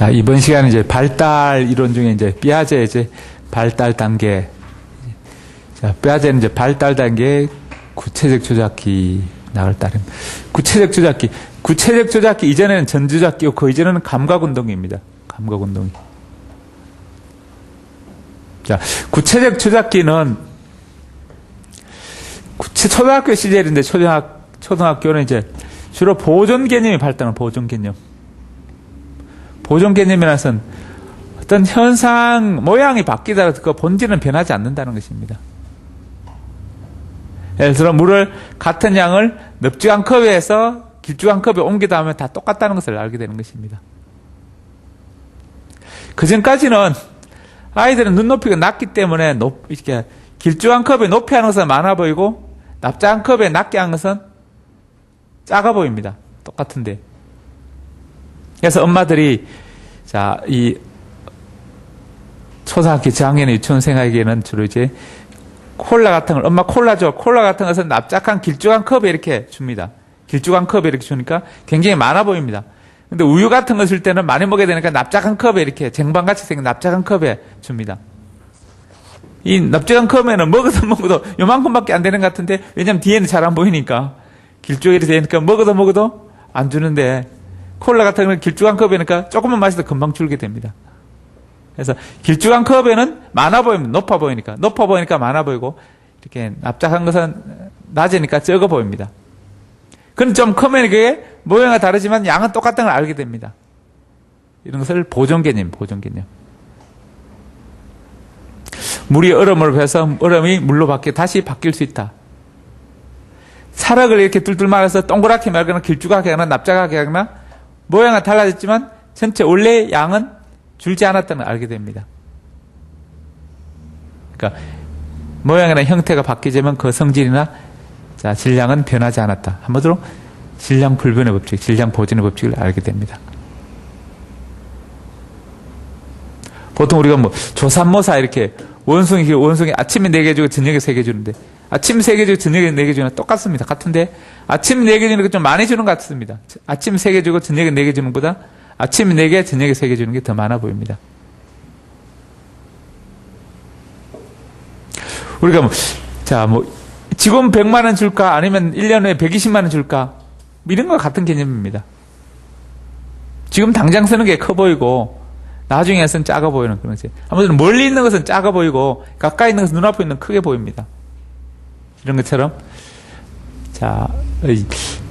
자, 이번 시간은 이제 발달 이론 중에 이제 피아제 이제 발달 단계. 자, 피아제는 이제 발달 단계의 구체적 조작기 나올 따름. 구체적 조작기 이전에는 전조작기고 그 이전에는 감각운동입니다. 감각운동이. 자, 구체적 조작기는 초등학교 시절인데 초등학교는 이제 주로 보존 개념이 발달하는 보존 개념. 보존 개념이라는 것은 어떤 현상, 모양이 바뀌더라도 그 본질은 변하지 않는다는 것입니다. 예를 들어 물을 같은 양을 넓적한 컵에서 길쭉한 컵에 옮기다 하면 다 똑같다는 것을 알게 되는 것입니다. 그 전까지는 아이들은 눈높이가 낮기 때문에 이렇게 길쭉한 컵에 높이 하는 것은 많아 보이고 납작한 컵에 낮게 하는 것은 작아 보입니다. 똑같은데. 그래서 엄마들이 이 초등학교 저학년의 유치원생에게는 주로 이제 콜라 같은 걸, 엄마 콜라 줘. 콜라 같은 것은 납작한 길쭉한 컵에 이렇게 줍니다. 길쭉한 컵에 이렇게 주니까 굉장히 많아 보입니다. 근데 우유 같은 거 줄 때는 많이 먹어야 되니까 납작한 컵에 이렇게 쟁반같이 생긴 납작한 컵에 줍니다. 이 납작한 컵에는 먹어도 요만큼밖에 안 되는 것 같은데, 왜냐면 뒤에는 잘 안 보이니까. 길쭉하게 되니까 먹어도 안 주는데, 콜라 같은 건 길쭉한 컵이니까 조금만 마셔도 금방 줄게 됩니다. 그래서 길쭉한 컵에는 많아 보입니다. 높아 보이니까 많아 보이고, 이렇게 납작한 것은 낮으니까 적어 보입니다. 그럼 좀 크면 그게 모양이 다르지만 양은 똑같다는 걸 알게 됩니다. 이런 것을 보존 개념. 물이 얼음을 배서 얼음이 물로 다시 바뀔 수 있다. 사락을 이렇게 뚫뚫 말아서 동그랗게 말거나 길쭉하게 하거나 납작하게 하거나 모양은 달라졌지만 전체 원래 양은 줄지 않았다는 걸 알게 됩니다. 그러니까 모양이나 형태가 바뀌지만 그 성질이나 질량은 변하지 않았다. 한마디로 질량 불변의 법칙, 질량 보존의 법칙을 알게 됩니다. 보통 우리가 조삼모사 이렇게 원숭이 아침에 4개 주고 저녁에 3개 주는데 아침 3개 주고 저녁에 4개 주는 건 똑같습니다. 같은데 아침 4개 주는 게 좀 많이 주는 것 같습니다. 아침 3개 주고 저녁에 4개 주는 것보다 아침 4개, 저녁에 3개 주는 게 더 많아 보입니다. 우리가 지금 100만 원 줄까? 아니면 1년 후에 120만 원 줄까? 이런 거 같은 개념입니다. 지금 당장 쓰는 게 커 보이고 나중에는 작아 보이는 그런 거지. 아무튼 멀리 있는 것은 작아 보이고 가까이 있는 것은 눈앞에 있는 건 크게 보입니다. 이런 것처럼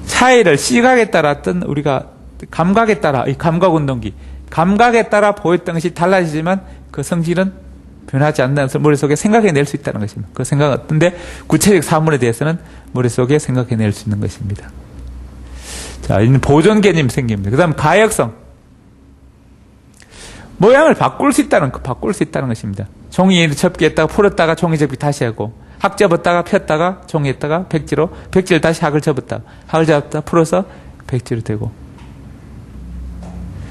차이를 시각에 따라 어떤 우리가 감각에 따라 이 감각운동기 감각에 따라 보였던 것이 달라지지만 그 성질은 변하지 않는다는 것을 머릿속에 생각해낼 수 있다는 것입니다. 그 생각은 어떤데 구체적 사물에 대해서는 머릿속에 생각해낼 수 있는 것입니다. 이는 보존 개념이 생깁니다. 그 다음 가역성. 모양을 바꿀 수 있다는 것입니다. 종이 접기 했다가 풀었다가 종이 접기 다시 하고 학 접었다가 폈다가 종이 했다가 백지를 다시 학을 접었다가 학을 접었다가 풀어서 백지로 되고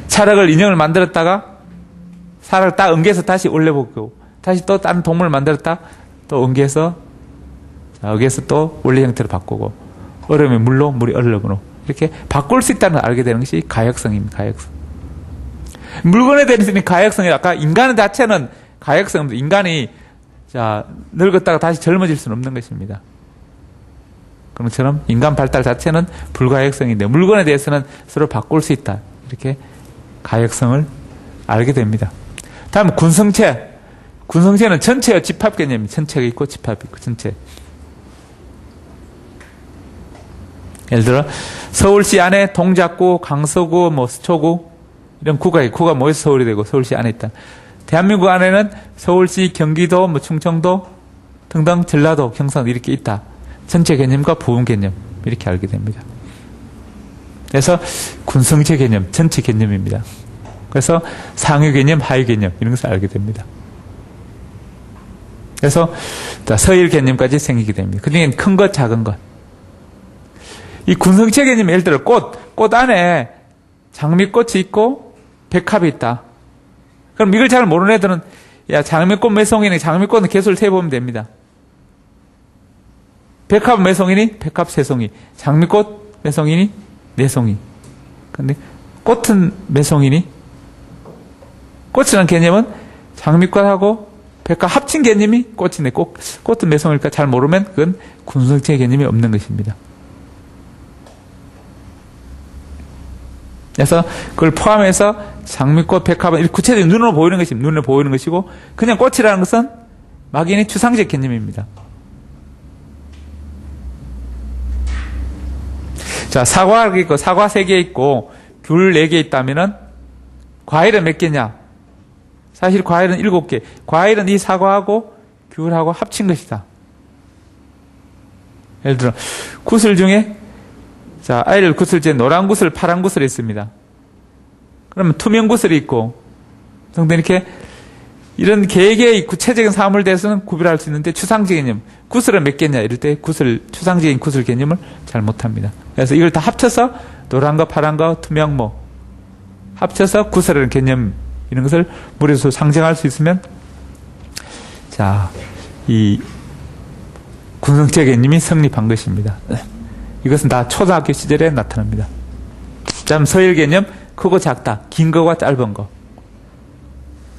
사락을 인형을 만들었다가 사락을 딱 엉겨서 다시 올려보고 다시 또 다른 동물을 만들었다 또 엉겨서 여기에서 또 원래 형태로 바꾸고 얼음이 물로 물이 얼음으로 이렇게 바꿀 수 있다는 걸 알게 되는 것이 가역성입니다. 가역성. 물건에 대해서는 가역성이 아까 인간 자체는 가역성입니다. 인간이 늙었다가 다시 젊어질 수는 없는 것입니다. 그런 것처럼 인간 발달 자체는 불가역성인데 물건에 대해서는 서로 바꿀 수 있다. 이렇게 가역성을 알게 됩니다. 다음 군성체. 군성체는 전체와 집합 개념입니다. 전체가 있고 집합이 있고 전체. 예를 들어 서울시 안에 동작구, 강서구, 수초구 이런 구가 모여서 서울이 되고 서울시 안에 있다. 대한민국 안에는 서울시, 경기도, 충청도 등등 전라도, 경상 이렇게 있다. 전체 개념과 부분 개념 이렇게 알게 됩니다. 그래서 군성체 개념, 전체 개념입니다. 그래서 상위 개념, 하위 개념 이런 것을 알게 됩니다. 그래서 서열 개념까지 생기게 됩니다. 그 중에 큰 것, 작은 것. 이 군성체 개념 예를 들어 꽃 안에 장미꽃이 있고 백합이 있다. 그럼 이걸 잘 모르는 애들은 장미꽃 몇 송이니 장미꽃은 개수를 세보면 됩니다. 백합은 몇 송이니 백합 3송이. 장미꽃 몇 송이니 4송이. 근데 꽃은 몇 송이니 꽃이라는 개념은 장미꽃하고 백화 합친 개념이 꽃인데 꽃은 매성일까 잘 모르면 그건 군성체 개념이 없는 것입니다. 그래서 그걸 포함해서 장미꽃, 백화는 구체적인 눈으로 보이는 것입니다. 눈으로 보이는 것이고 그냥 꽃이라는 것은 막연히 추상적 개념입니다. 자, 사과가 있고 사과 3개 있고 귤 4개 있다면은 과일은 몇 개냐? 사실 과일은 7개. 과일은 이 사과하고 귤하고 합친 것이다. 예를 들어 구슬 중에 자, 아이를 구슬제 노란 구슬, 파란 구슬이 있습니다. 그러면 투명 구슬이 있고 등등 이렇게 이런 개개의 구체적인 사물에 대해서는 구별할 수 있는데 추상적인 개념, 구슬은 몇 개냐 이럴 때 추상적인 구슬 개념을 잘 못합니다. 그래서 이걸 다 합쳐서 노란 거, 파란 거, 투명 뭐 합쳐서 구슬이라는 개념 이런 것을 머릿속으로 상정할 수 있으면 자, 이 군성체 개념이 성립한 것입니다. 이것은 다 초등학교 시절에 나타납니다. 다음 서열 개념, 크고 작다, 긴 거와 짧은 거.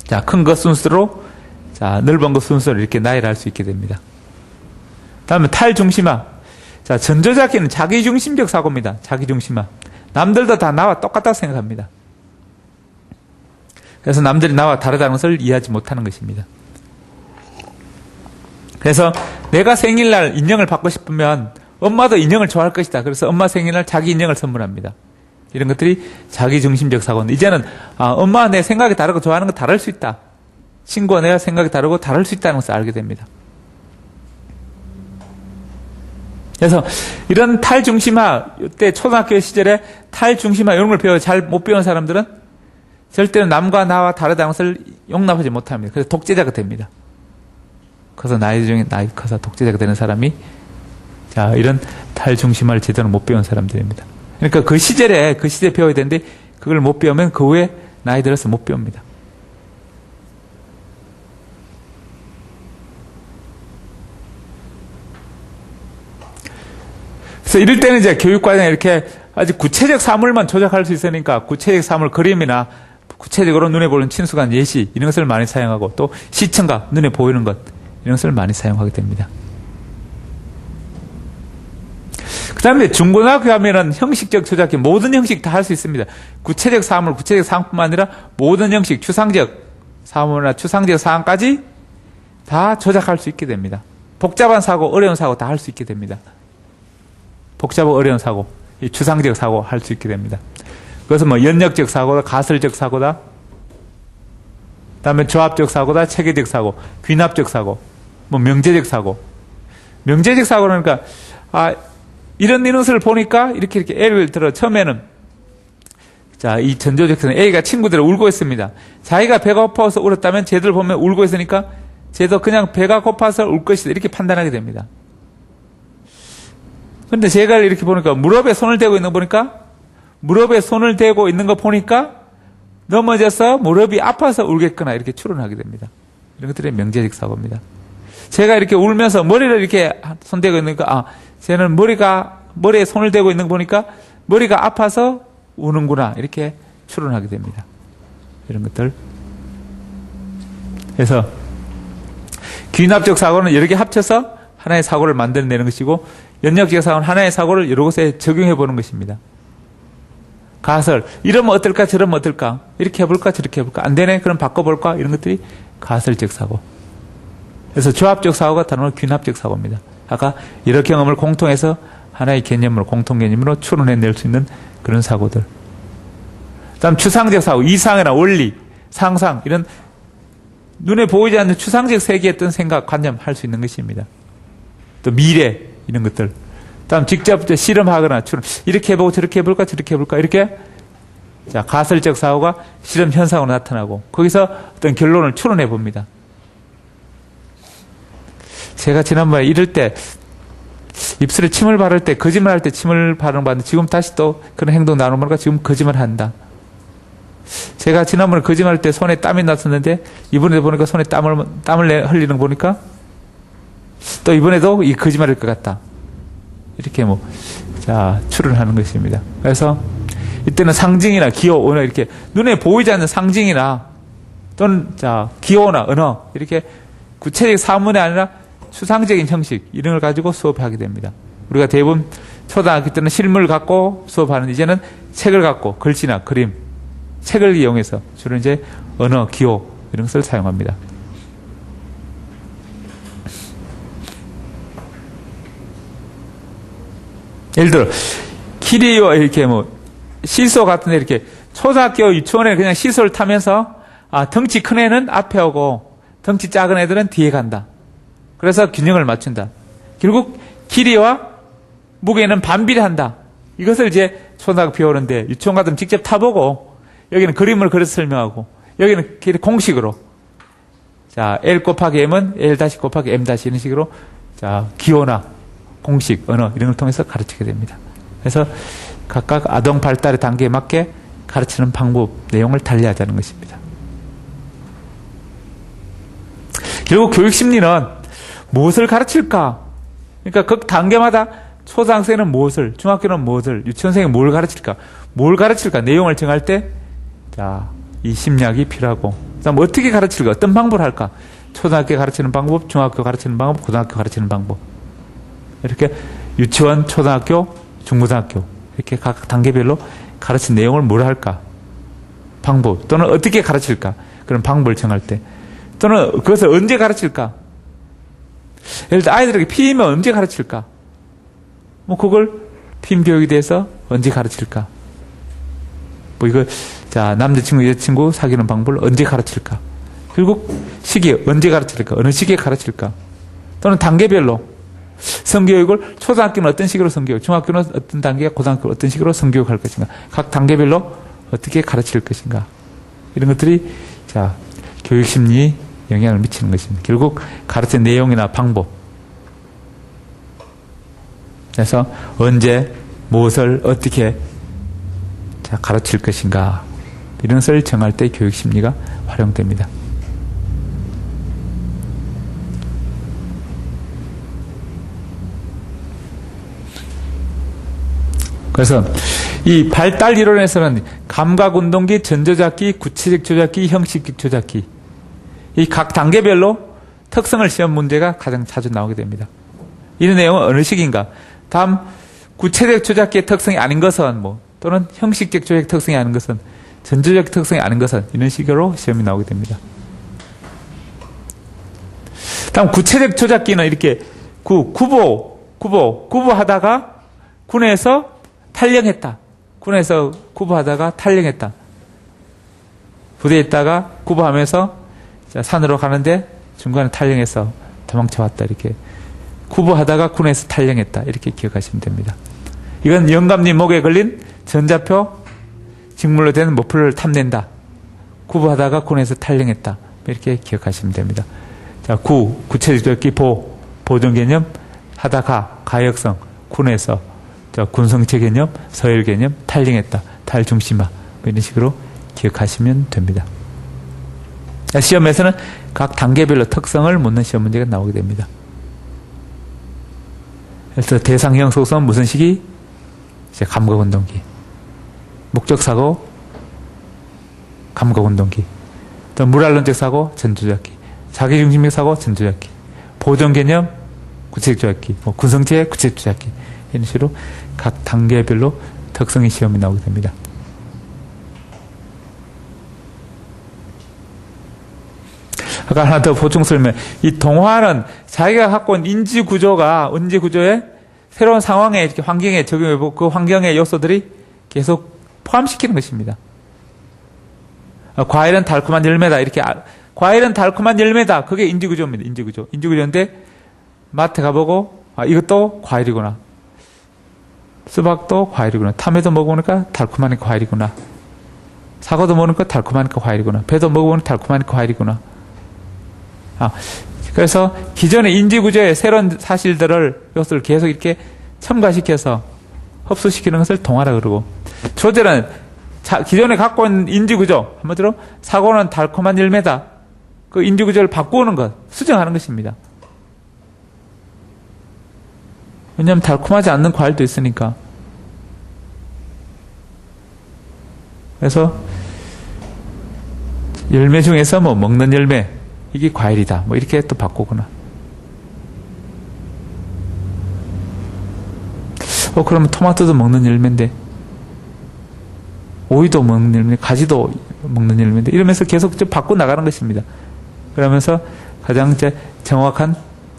자, 큰 거 순서로, 자, 넓은 거 순서로 이렇게 나열할 수 있게 됩니다. 다음에 탈중심화. 자, 전조작기는 자기중심적 사고입니다. 자기중심화. 남들도 다 나와 똑같다고 생각합니다. 그래서 남들이 나와 다르다는 것을 이해하지 못하는 것입니다. 그래서 내가 생일날 인형을 받고 싶으면 엄마도 인형을 좋아할 것이다. 그래서 엄마 생일날 자기 인형을 선물합니다. 이런 것들이 자기중심적 사고인데 이제는 엄마와 내 생각이 다르고 좋아하는 거 다를 수 있다. 친구와 내가 생각이 다르고 다를 수 있다는 것을 알게 됩니다. 그래서 이런 탈중심화, 이때 초등학교 시절에 탈중심화 이런 걸 배워 잘 못 배운 사람들은 절대로 남과 나와 다르다는 것을 용납하지 못합니다. 그래서 독재자가 됩니다. 그래서 나이 커서 독재자가 되는 사람이 자, 이런 탈중심화를 제대로 못 배운 사람들입니다. 그러니까 그 시절에 배워야 되는데 그걸 못 배우면 그 후에 나이 들어서 못 배웁니다. 그래서 이럴 때는 이제 교육과정에 이렇게 아주 구체적 사물만 조작할 수 있으니까 구체적 사물 그림이나 구체적으로 눈에 보이는 친숙한 예시 이런 것을 많이 사용하고 또 시청각 눈에 보이는 것 이런 것을 많이 사용하게 됩니다. 그 다음에 중고등학교 가면은 형식적 조작기 모든 형식 다 할 수 있습니다. 구체적 사물, 구체적 사항뿐만 아니라 모든 형식, 추상적 사물이나 추상적 사항까지 다 조작할 수 있게 됩니다. 복잡한 사고, 어려운 사고 다 할 수 있게 됩니다. 복잡하고 어려운 사고, 이 추상적 사고 할 수 있게 됩니다. 그것은 뭐 연역적 사고다, 가설적 사고다, 그 다음에 조합적 사고다, 체계적 사고, 귀납적 사고, 뭐 명제적 사고. 명제적 사고는 그러니까, 이런 것을 보니까 이렇게 예를 들어 처음에는 자, 이 전조적에서는 A가 친구들을 울고 있습니다. 자기가 배가 고파서 울었다면 쟤들 보면 울고 있으니까 쟤도 그냥 배가 고파서 울 것이다 이렇게 판단하게 됩니다. 그런데 제가 이렇게 보니까 무릎에 손을 대고 있는 거 보니까 넘어져서 무릎이 아파서 울겠거나 이렇게 추론하게 됩니다. 이런 것들이 명제적 사고입니다. 제가 이렇게 울면서 머리를 이렇게 손대고 있으니까 쟤는 머리에 손을 대고 있는 거 보니까 머리가 아파서 우는구나 이렇게 추론하게 됩니다. 이런 것들. 그래서 귀납적 사고는 여러 개 합쳐서 하나의 사고를 만들어내는 것이고 연역적 사고는 하나의 사고를 여러 곳에 적용해 보는 것입니다. 가설, 이러면 어떨까 저러면 어떨까 이렇게 해볼까 저렇게 해볼까 안 되네 그럼 바꿔볼까 이런 것들이 가설적 사고. 그래서 조합적 사고가 다른 귀납적 사고입니다. 아까 여러 경험을 공통해서 하나의 개념으로 공통 개념으로 추론해낼 수 있는 그런 사고들. 다음 추상적 사고, 이상이나 원리, 상상 이런 눈에 보이지 않는 추상적 세계의 어떤 생각, 관념 할 수 있는 것입니다. 또 미래 이런 것들. 다음 직접 실험하거나 추론 이렇게 해보고 저렇게 해볼까 저렇게 해볼까 이렇게 자 가설적 사고가 실험 현상으로 나타나고 거기서 어떤 결론을 추론해 봅니다. 제가 지난번에 이럴 때 입술에 침을 바를 때 거짓말할 때 침을 바르는 봤는데 지금 다시 또 그런 행동 나누는 거니까 지금 거짓말한다. 제가 지난번에 거짓말할 때 손에 땀이 났었는데 이번에 보니까 손에 땀을 흘리는 거 보니까 또 이번에도 이 거짓말일 것 같다. 이렇게 추론하는 것입니다. 그래서 이때는 상징이나 기호, 오늘 이렇게 눈에 보이지 않는 상징이나 또는 기호나 언어 이렇게 구체적 사문이 아니라 추상적인 형식 이런 걸 가지고 수업하게 됩니다. 우리가 대부분 초등학교 때는 실물을 갖고 수업하는 이제는 책을 갖고 글씨나 그림, 책을 이용해서 주로 이제 언어, 기호 이런 것을 사용합니다. 예를 들어 길이와 이렇게 시소 같은 데 이렇게 초등학교 유치원에 그냥 시소를 타면서 덩치 큰 애는 앞에 오고 덩치 작은 애들은 뒤에 간다. 그래서 균형을 맞춘다. 결국 길이와 무게는 반비례한다. 이것을 이제 초등학교 배우는데 유치원 가면 직접 타보고 여기는 그림을 그려서 설명하고 여기는 공식으로 L 곱하기 M은 L 다시 곱하기 M 다시 이런 식으로 기호나 공식, 언어 이런 걸 통해서 가르치게 됩니다. 그래서 각각 아동 발달의 단계에 맞게 가르치는 방법, 내용을 달리하자는 것입니다. 결국 교육심리는 무엇을 가르칠까? 그러니까 각 단계마다 초등학생은 무엇을, 중학교는 무엇을, 유치원생은 뭘 가르칠까? 뭘 가르칠까? 내용을 정할 때, 이 심리학이 필요하고, 그다음 어떻게 가르칠까? 어떤 방법을 할까? 초등학교 가르치는 방법, 중학교 가르치는 방법, 고등학교 가르치는 방법. 이렇게 유치원, 초등학교, 중고등학교 이렇게 각 단계별로 가르친 내용을 뭘 할까? 방법 또는 어떻게 가르칠까? 그런 방법을 정할 때 또는 그것을 언제 가르칠까? 예를 들어 아이들에게 피임을 언제 가르칠까? 그걸 피임 교육에 대해서 언제 가르칠까? 이거 남자친구, 여자친구 사귀는 방법을 언제 가르칠까? 결국 시기 언제 가르칠까? 어느 시기에 가르칠까? 또는 단계별로 성교육을 초등학교는 어떤 식으로 성교육, 중학교는 어떤 단계, 고등학교는 어떤 식으로 성교육할 것인가, 각 단계별로 어떻게 가르칠 것인가, 이런 것들이 교육 심리에 영향을 미치는 것입니다. 결국 가르치는 내용이나 방법, 그래서 언제 무엇을 어떻게 가르칠 것인가 이런 것을 정할 때 교육 심리가 활용됩니다. 그래서 이 발달 이론에서는 감각운동기, 전조작기, 구체적 조작기, 형식적 조작기 이 각 단계별로 특성을 시험 문제가 가장 자주 나오게 됩니다. 이런 내용은 어느 식인가? 다음 구체적 조작기의 특성이 아닌 것은 또는 형식적 조작 특성이 아닌 것은 전조적 특성이 아닌 것은 이런 식으로 시험이 나오게 됩니다. 다음 구체적 조작기는 이렇게 구보하다가 군에서 탈영했다. 군에서 구보하다가 탈영했다. 부대에 있다가 구보하면서 산으로 가는데 중간에 탈영해서 도망쳐왔다. 이렇게 구보하다가 군에서 탈영했다. 이렇게 기억하시면 됩니다. 이건 영감님 목에 걸린 전자표 직물로 된 목표를 탐낸다. 구보하다가 군에서 탈영했다. 이렇게 기억하시면 됩니다. 구체적 조작기 보존 개념, 하다가 가역성, 군에서 군성체 개념, 서열 개념, 탈영했다, 탈중심화 이런 식으로 기억하시면 됩니다. 시험에서는 각 단계별로 특성을 묻는 시험 문제가 나오게 됩니다. 그래서 대상형 속성은 무슨 시기? 이제 감각운동기, 목적사고, 감각운동기, 또 물알론적 사고, 전조작기, 자기중심적 사고, 전조작기, 보존개념, 구체적조작기, 군성체, 구체적조작기 이런 식으로 각 단계별로 특성의 시험이 나오게 됩니다. 아까 하나 더 보충 설명. 이 동화는 자기가 갖고 온 인지구조에 새로운 상황에, 이렇게 환경에 적용해보고 그 환경의 요소들이 계속 포함시키는 것입니다. 과일은 달콤한 열매다. 이렇게, 과일은 달콤한 열매다. 그게 인지구조입니다. 인지구조인데, 마트 가보고, 이것도 과일이구나. 수박도 과일이구나. 탐에도 먹어보니까 달콤하니까 과일이구나. 사과도 먹으니까 달콤하니까 과일이구나. 배도 먹어보니까 달콤하니까 과일이구나. 그래서 기존의 인지구조의 새로운 사실들을, 요소를 계속 이렇게 첨가시켜서 흡수시키는 것을 동화라 그러고, 조절은 기존에 갖고 있는 인지구조, 한마디로 사고는 달콤한 열매다. 그 인지구조를 바꾸는 것, 수정하는 것입니다. 왜냐하면 달콤하지 않는 과일도 있으니까. 그래서 열매 중에서 뭐 먹는 열매, 이게 과일이다. 뭐 이렇게 또 바꾸거나. 그러면 토마토도 먹는 열매인데, 오이도 먹는 열매, 가지도 먹는 열매인데, 이러면서 계속 좀 바꿔 나가는 것입니다. 그러면서 가장 정확한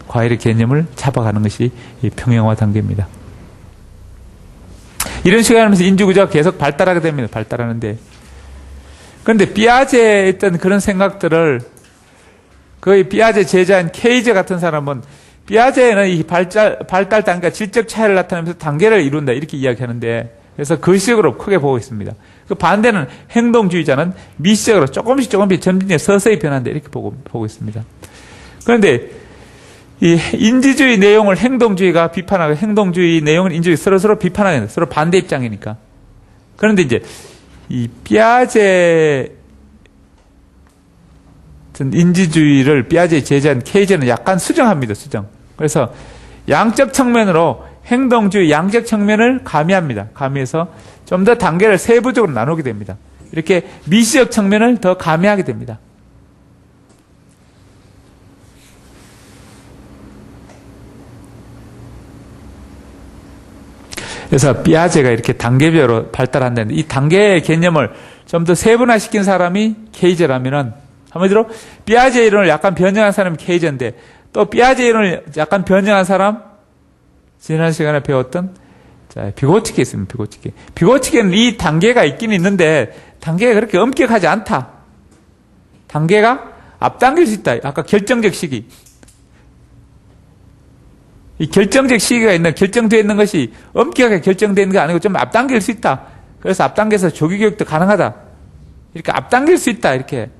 과일의 개념을 잡아가는 것이 이 평형화 단계입니다. 이런 식으로 하면서 인지구조가 계속 발달하게 됩니다. 발달하는데. 그런데 삐아제에 있던 그런 생각들을 거의 삐아제 제자인 케이제 같은 사람은 삐아제는 이 발달 단계가 질적 차이를 나타내면서 단계를 이룬다. 이렇게 이야기하는데, 그래서 그 식으로 크게 보고 있습니다. 그 반대는 행동주의자는 미시적으로 조금씩 점진적으로 서서히 변한다. 이렇게 보고 있습니다. 그런데 이 인지주의 내용을 행동주의가 비판하고 행동주의 내용을 인지주의 서로 비판하게 된다. 서로 반대 입장이니까. 그런데 이제 이 삐아제 인지주의를 삐아제의 제자인 케이제는 약간 수정합니다. 수정. 그래서 양적 측면으로 행동주의 양적 측면을 가미합니다. 가미해서 좀 더 단계를 세부적으로 나누게 됩니다. 이렇게 미시적 측면을 더 가미하게 됩니다. 그래서 삐아제가 이렇게 단계별로 발달한다는데, 이 단계의 개념을 좀 더 세분화시킨 사람이 케이제라면은, 한마디로 삐아제 이론을 약간 변형한 사람이 케이제인데, 또 삐아제 이론을 약간 변형한 사람, 지난 시간에 배웠던 비고치키 있습니다. 비고치키. 비고치키는 이 단계가 있긴 있는데 단계가 그렇게 엄격하지 않다. 단계가 앞당길 수 있다. 아까 결정적 시기. 이 결정적 시기가 있는, 결정되어 있는 것이 엄격하게 결정되어 있는 게 아니고 좀 앞당길 수 있다. 그래서 앞당겨서 조기 교육도 가능하다. 이렇게 앞당길 수 있다. 이렇게.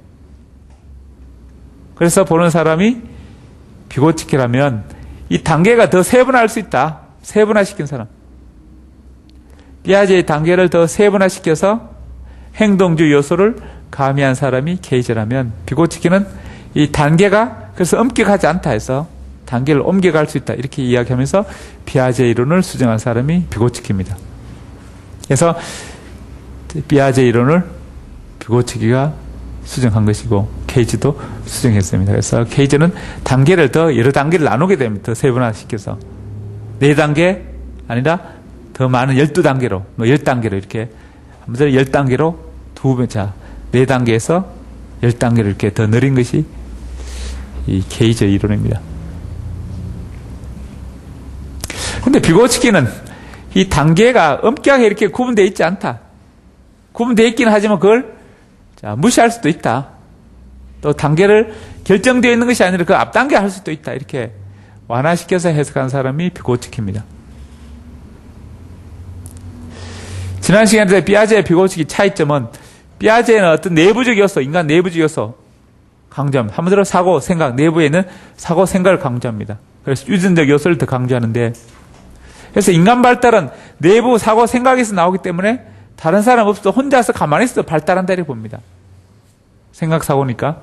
그래서 보는 사람이 비고치키라면 이 단계가 더 세분화할 수 있다. 세분화시킨 사람. 삐아제의 단계를 더 세분화시켜서 행동주의 요소를 가미한 사람이 케이제라면, 비고치키는 이 단계가 그래서 엄격하지 않다 해서 단계를 옮겨갈 수 있다. 이렇게 이야기하면서 삐아제 이론을 수정한 사람이 비고치키입니다. 그래서 삐아제 이론을 비고치키가 수정한 것이고 케이제도 수정했습니다. 그래서 케이제는 단계를 더 여러 단계를 나누게 됩니다. 더 세분화시켜서 4단계 아니라 더 많은 12단계로, 뭐 10단계로 이렇게, 아무튼 10단계로 2배, 4단계에서 10단계로 이렇게 더 늘린 것이 이 케이제 이론입니다. 근데 비고치키는 이 단계가 엄격하게 이렇게 구분되어 있지 않다. 구분되어 있긴 하지만 그걸 무시할 수도 있다. 또 단계를 결정되어 있는 것이 아니라 그 앞단계 할 수도 있다. 이렇게 완화시켜서 해석한 사람이 비고치키입니다. 지난 시간에 삐아제의 비고치키 차이점은, 삐아제는 어떤 내부적 요소, 인간 내부적 요소 강조합니다. 한마디로 사고, 생각, 내부에 있는 사고, 생각을 강조합니다. 그래서 유전적 요소를 더 강조하는데, 그래서 인간 발달은 내부 사고, 생각에서 나오기 때문에 다른 사람 없어도 혼자서 가만히 있어도 발달한다 이렇게 봅니다. 생각, 사고니까.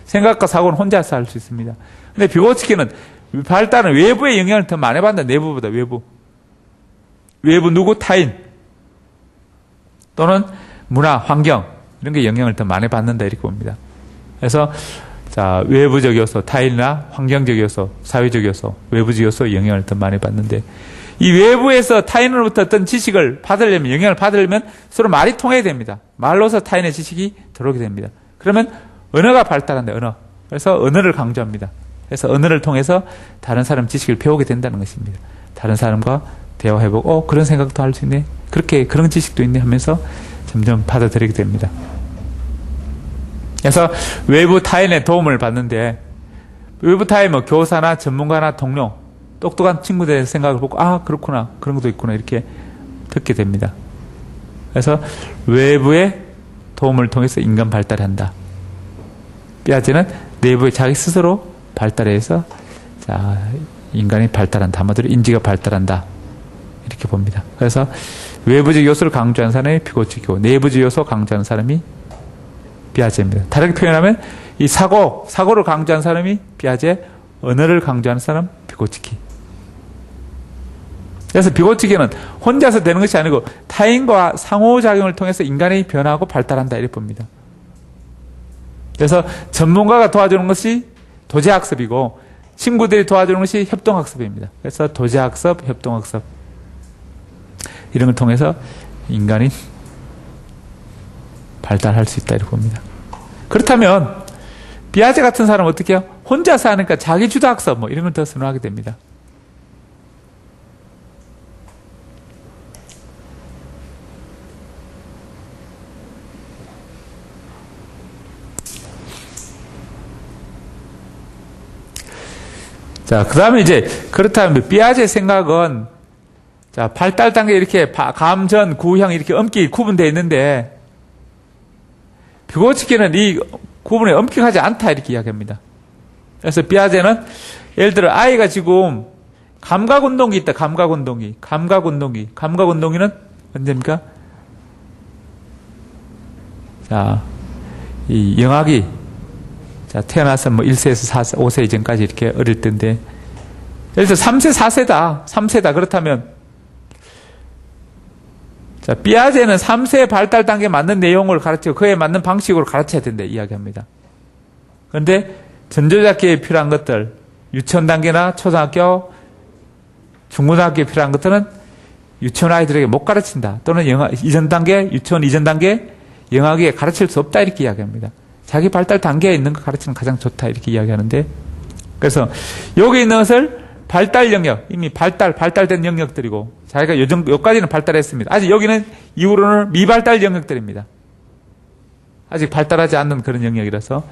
생각과 사고는 혼자서 할 수 있습니다. 근데 비고치키는 발달은 외부의 영향을 더 많이 받는다. 내부보다 외부. 외부 누구? 타인. 또는 문화, 환경 이런 게 영향을 더 많이 받는다 이렇게 봅니다. 그래서 외부적 요소, 타인이나 환경적 요소, 사회적 요소, 외부적 요소의 영향을 더 많이 받는데, 이 외부에서 타인으로부터 어떤 지식을 받으려면, 영향을 받으려면 서로 말이 통해야 됩니다. 말로서 타인의 지식이 들어오게 됩니다. 그러면 언어가 발달한다. 언어. 그래서 언어를 강조합니다. 그래서 언어를 통해서 다른 사람 지식을 배우게 된다는 것입니다. 다른 사람과 대화해보고 그런 생각도 할 수 있네, 그런 지식도 있네 하면서 점점 받아들이게 됩니다. 그래서 외부 타인의 도움을 받는데, 외부 타인 뭐 교사나 전문가나 동료, 똑똑한 친구들의 생각을 보고 그렇구나, 그런 것도 있구나 이렇게 듣게 됩니다. 그래서 외부의 도움을 통해서 인간 발달한다. 삐아제는 내부의 자기 스스로 발달해서 인간이 발달한다. 한마디로 인지가 발달한다. 이렇게 봅니다. 그래서 외부적 요소를 강조하는 사람이 비고치키고, 내부적 요소 강조하는 사람이 삐아제입니다. 다르게 표현하면 이 사고를 강조하는 사람이 삐아제, 언어를 강조하는 사람 비고치키. 그래서 비고치키는 혼자서 되는 것이 아니고 타인과 상호작용을 통해서 인간이 변화하고 발달한다 이렇게 봅니다. 그래서 전문가가 도와주는 것이 도제학습이고 친구들이 도와주는 것이 협동학습입니다. 그래서 도제학습, 협동학습 이런 걸 통해서 인간이 발달할 수 있다 이렇게 봅니다. 그렇다면 비아제 같은 사람은 어떻게 해요? 혼자서 하니까 자기주도학습 뭐 이런 걸 더 선호하게 됩니다. 자, 그 다음에 이제, 그렇다면, 비아제 생각은, 자, 발달 단계 이렇게 감, 전, 구, 형 이렇게 엄격히 구분되어 있는데, 뷰고츠키는 이 구분이 엄격하지 않다, 이렇게 이야기합니다. 그래서 비아제는, 예를 들어, 아이가 지금, 감각운동이 있다, 감각운동이. 감각운동이는 언제입니까? 자, 이 영악이, 자, 태어나서 뭐 1세에서 4세, 5세 이전까지 이렇게 어릴 때인데, 예를 들어 3세, 4세다. 3세다. 그렇다면, 자, 비아제는 3세 발달 단계에 맞는 내용을 가르치고 그에 맞는 방식으로 가르쳐야 된다. 이야기합니다. 그런데 전조작기에 필요한 것들, 유치원 단계나 초등학교, 중고등학교에 필요한 것들은 유치원 아이들에게 못 가르친다. 또는 이전 단계, 유치원 이전 단계, 영악에 가르칠 수 없다. 이렇게 이야기합니다. 자기 발달 단계에 있는 거 가르치는 가장 좋다 이렇게 이야기하는데, 그래서 여기 있는 것을 발달 영역, 이미 발달된 영역들이고 자기가 여기까지는 발달했습니다. 아직 여기는 이후로는 미발달 영역들입니다. 아직 발달하지 않는 그런 영역이라서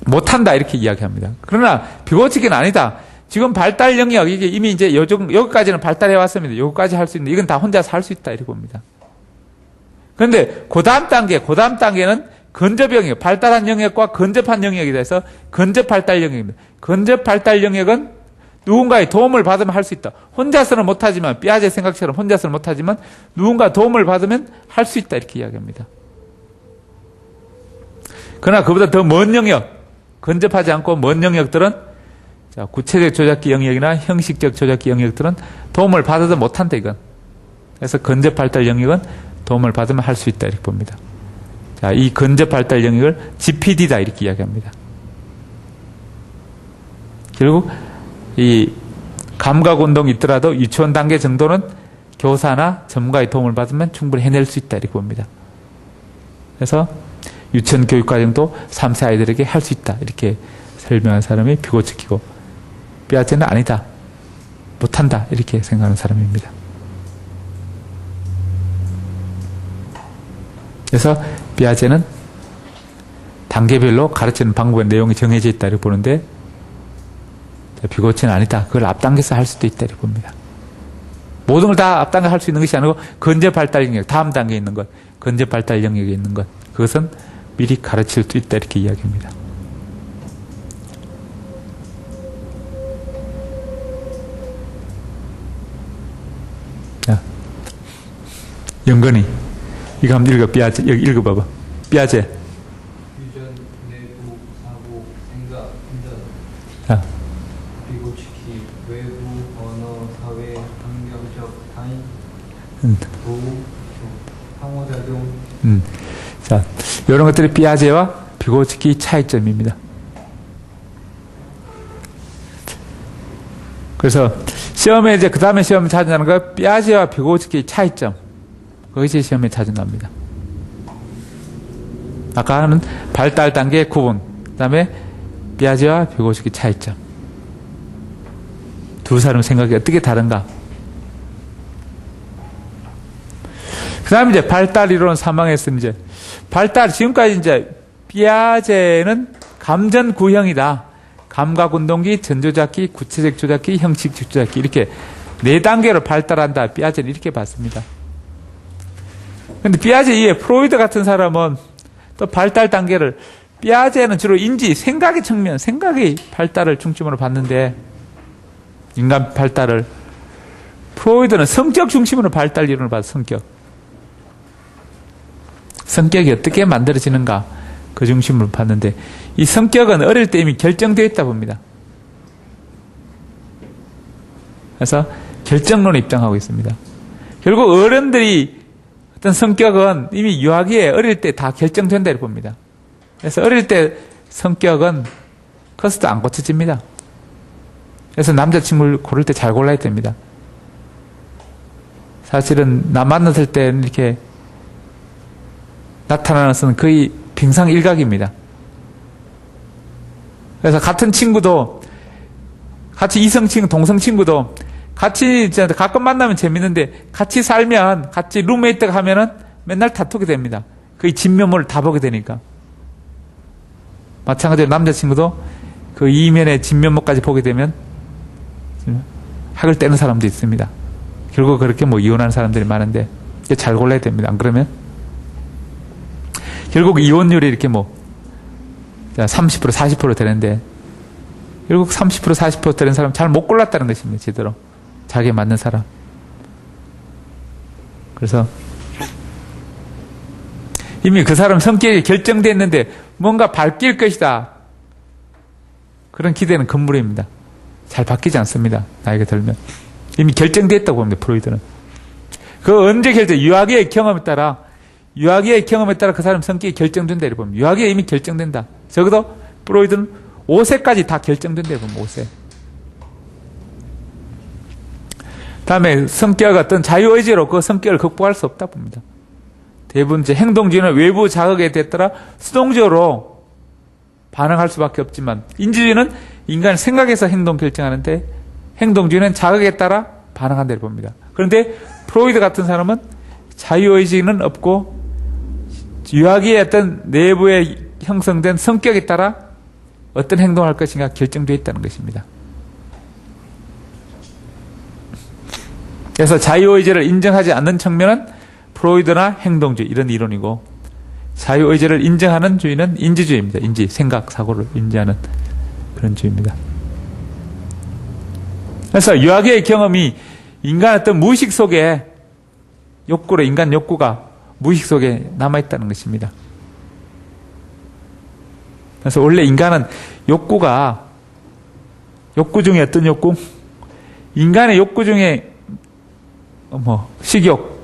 못한다 이렇게 이야기합니다. 그러나 뷰고츠키는 아니다. 지금 발달 영역 이게 이미 이제 여기까지는 발달해 왔습니다. 여기까지 할 수 있는 이건 다 혼자서 할 수 있다 이렇게 봅니다. 그런데 그 다음 단계는 근접 영역, 발달한 영역과 근접한 영역이 돼서 근접 발달 영역입니다. 근접 발달 영역은 누군가의 도움을 받으면 할 수 있다. 혼자서는 못하지만, 비아제 생각처럼 혼자서는 못하지만 누군가 도움을 받으면 할 수 있다 이렇게 이야기합니다. 그러나 그보다 더 먼 영역, 근접하지 않고 먼 영역들은 자, 구체적 조작기 영역이나 형식적 조작기 영역들은 도움을 받아도 못한다 이건. 그래서 근접 발달 영역은 도움을 받으면 할 수 있다 이렇게 봅니다. 자, 이 근접 발달 영역을 GPD다 이렇게 이야기합니다. 결국 이 감각 운동이 있더라도 유치원 단계 정도는 교사나 전문가의 도움을 받으면 충분히 해낼 수 있다 이렇게 봅니다. 그래서 유치원 교육 과정도 3세 아이들에게 할 수 있다 이렇게 설명한 사람이 뷰고츠키고, 비아제는 아니다, 못한다 이렇게 생각하는 사람입니다. 그래서 비아제는 단계별로 가르치는 방법의 내용이 정해져 있다 이렇게 보는데, 뷰고츠는 아니다. 그걸 앞당겨서 할 수도 있다 이렇게 봅니다. 모든 걸 다 앞당겨 할 수 있는 것이 아니고 근접 발달 영역, 다음 단계에 있는 것, 근접 발달 영역에 있는 것, 그것은 미리 가르칠 수 있다 이렇게 이야기합니다. 자, 영건이 이거 한번 읽어. 비아제 여기 읽어봐봐. 비아제. 유전, 내부, 사고, 생각, 인전. 자, 뷰고츠키, 외부, 언어, 사회, 환경적, 타인, 도우, 상호작용. 자, 이런 것들이 비아제와 뷰고츠키 차이점입니다. 그래서 시험에 이제 그 다음에 시험을 찾는다는 거 비아제와 뷰고츠키 차이점. 그것이 시험에 자주 나옵니다. 아까는 발달 단계 구분, 그 다음에 비아제와 뷰고츠키 차이점. 두 사람 생각이 어떻게 다른가? 그 다음에 이제 발달 이론 3항에서 이제 발달, 지금까지 이제 비아제는 감전 구형이다. 감각운동기, 전조작기, 구체적 조작기, 형식적 조작기 이렇게 4단계로 발달한다. 비아제는 이렇게 봤습니다. 근데 비아제 이외에 프로이드 같은 사람은 또 발달 단계를, 비아제는 주로 인지, 생각의 측면, 생각의 발달을 중심으로 봤는데, 인간 발달을, 프로이드는 성격 중심으로 발달 이론을 봐서 성격. 성격이 어떻게 만들어지는가, 그 중심으로 봤는데, 이 성격은 어릴 때 이미 결정되어 있다 봅니다. 그래서 결정론에 입장하고 있습니다. 결국 어른들이 어떤 성격은 이미 유아기에 어릴 때 다 결정된다 이렇게 봅니다. 그래서 어릴 때 성격은 커서도 안 고쳐집니다. 그래서 남자친구를 고를 때 잘 골라야 됩니다. 사실은 나 만났을 때는 이렇게 나타나는 것은 거의 빙상일각입니다. 그래서 같은 친구도, 같이 이성 친구, 동성 친구도 같이 가끔 만나면 재밌는데 같이 살면, 같이 룸메이트가 하면은 맨날 다투게 됩니다. 거의 진면모를 다 보게 되니까. 마찬가지로 남자친구도 그 이면의 진면모까지 보게 되면 학을 떼는 사람도 있습니다. 결국 그렇게 뭐 이혼하는 사람들이 많은데 잘 골라야 됩니다. 안 그러면 결국 이혼율이 이렇게 뭐 30% 40% 되는데 결국 30% 40% 되는 사람 잘 못 골랐다는 것입니다. 제대로 자기에 맞는 사람. 그래서 이미 그 사람 성격이 결정됐는데 뭔가 바뀔 것이다, 그런 기대는 금물입니다. 잘 바뀌지 않습니다. 나이가 들면 이미 결정됐다고 봅니다. 프로이드는. 그 언제 결정? 유아기의 경험에 따라 그 사람 성격이 결정된다 이렇게 봅니다. 유아기에 이미 결정된다. 적어도 프로이드는 5세까지 다 결정된다 이렇게 봅니다. 5세. 다음에 성격 어떤 자유의지로 그 성격을 극복할 수 없다 봅니다. 대부분 이제 행동주의는 외부 자극에 따라 수동적으로 반응할 수밖에 없지만, 인지주의는 인간의 생각에서 행동 결정하는데 행동주의는 자극에 따라 반응한다 이렇게 봅니다. 그런데 프로이드 같은 사람은 자유의지는 없고 유아기의 어떤 내부에 형성된 성격에 따라 어떤 행동을 할 것인가 결정되어 있다는 것입니다. 그래서 자유의지를 인정하지 않는 측면은 프로이드나 행동주의 이런 이론이고, 자유의지를 인정하는 주의는 인지주의입니다. 인지, 생각, 사고를 인지하는 그런 주의입니다. 그래서 유아기의 경험이 인간 어떤 무의식 속에 욕구로, 인간 욕구가 무의식 속에 남아있다는 것입니다. 그래서 원래 인간은 욕구 중에 어떤 욕구? 인간의 욕구 중에 식욕,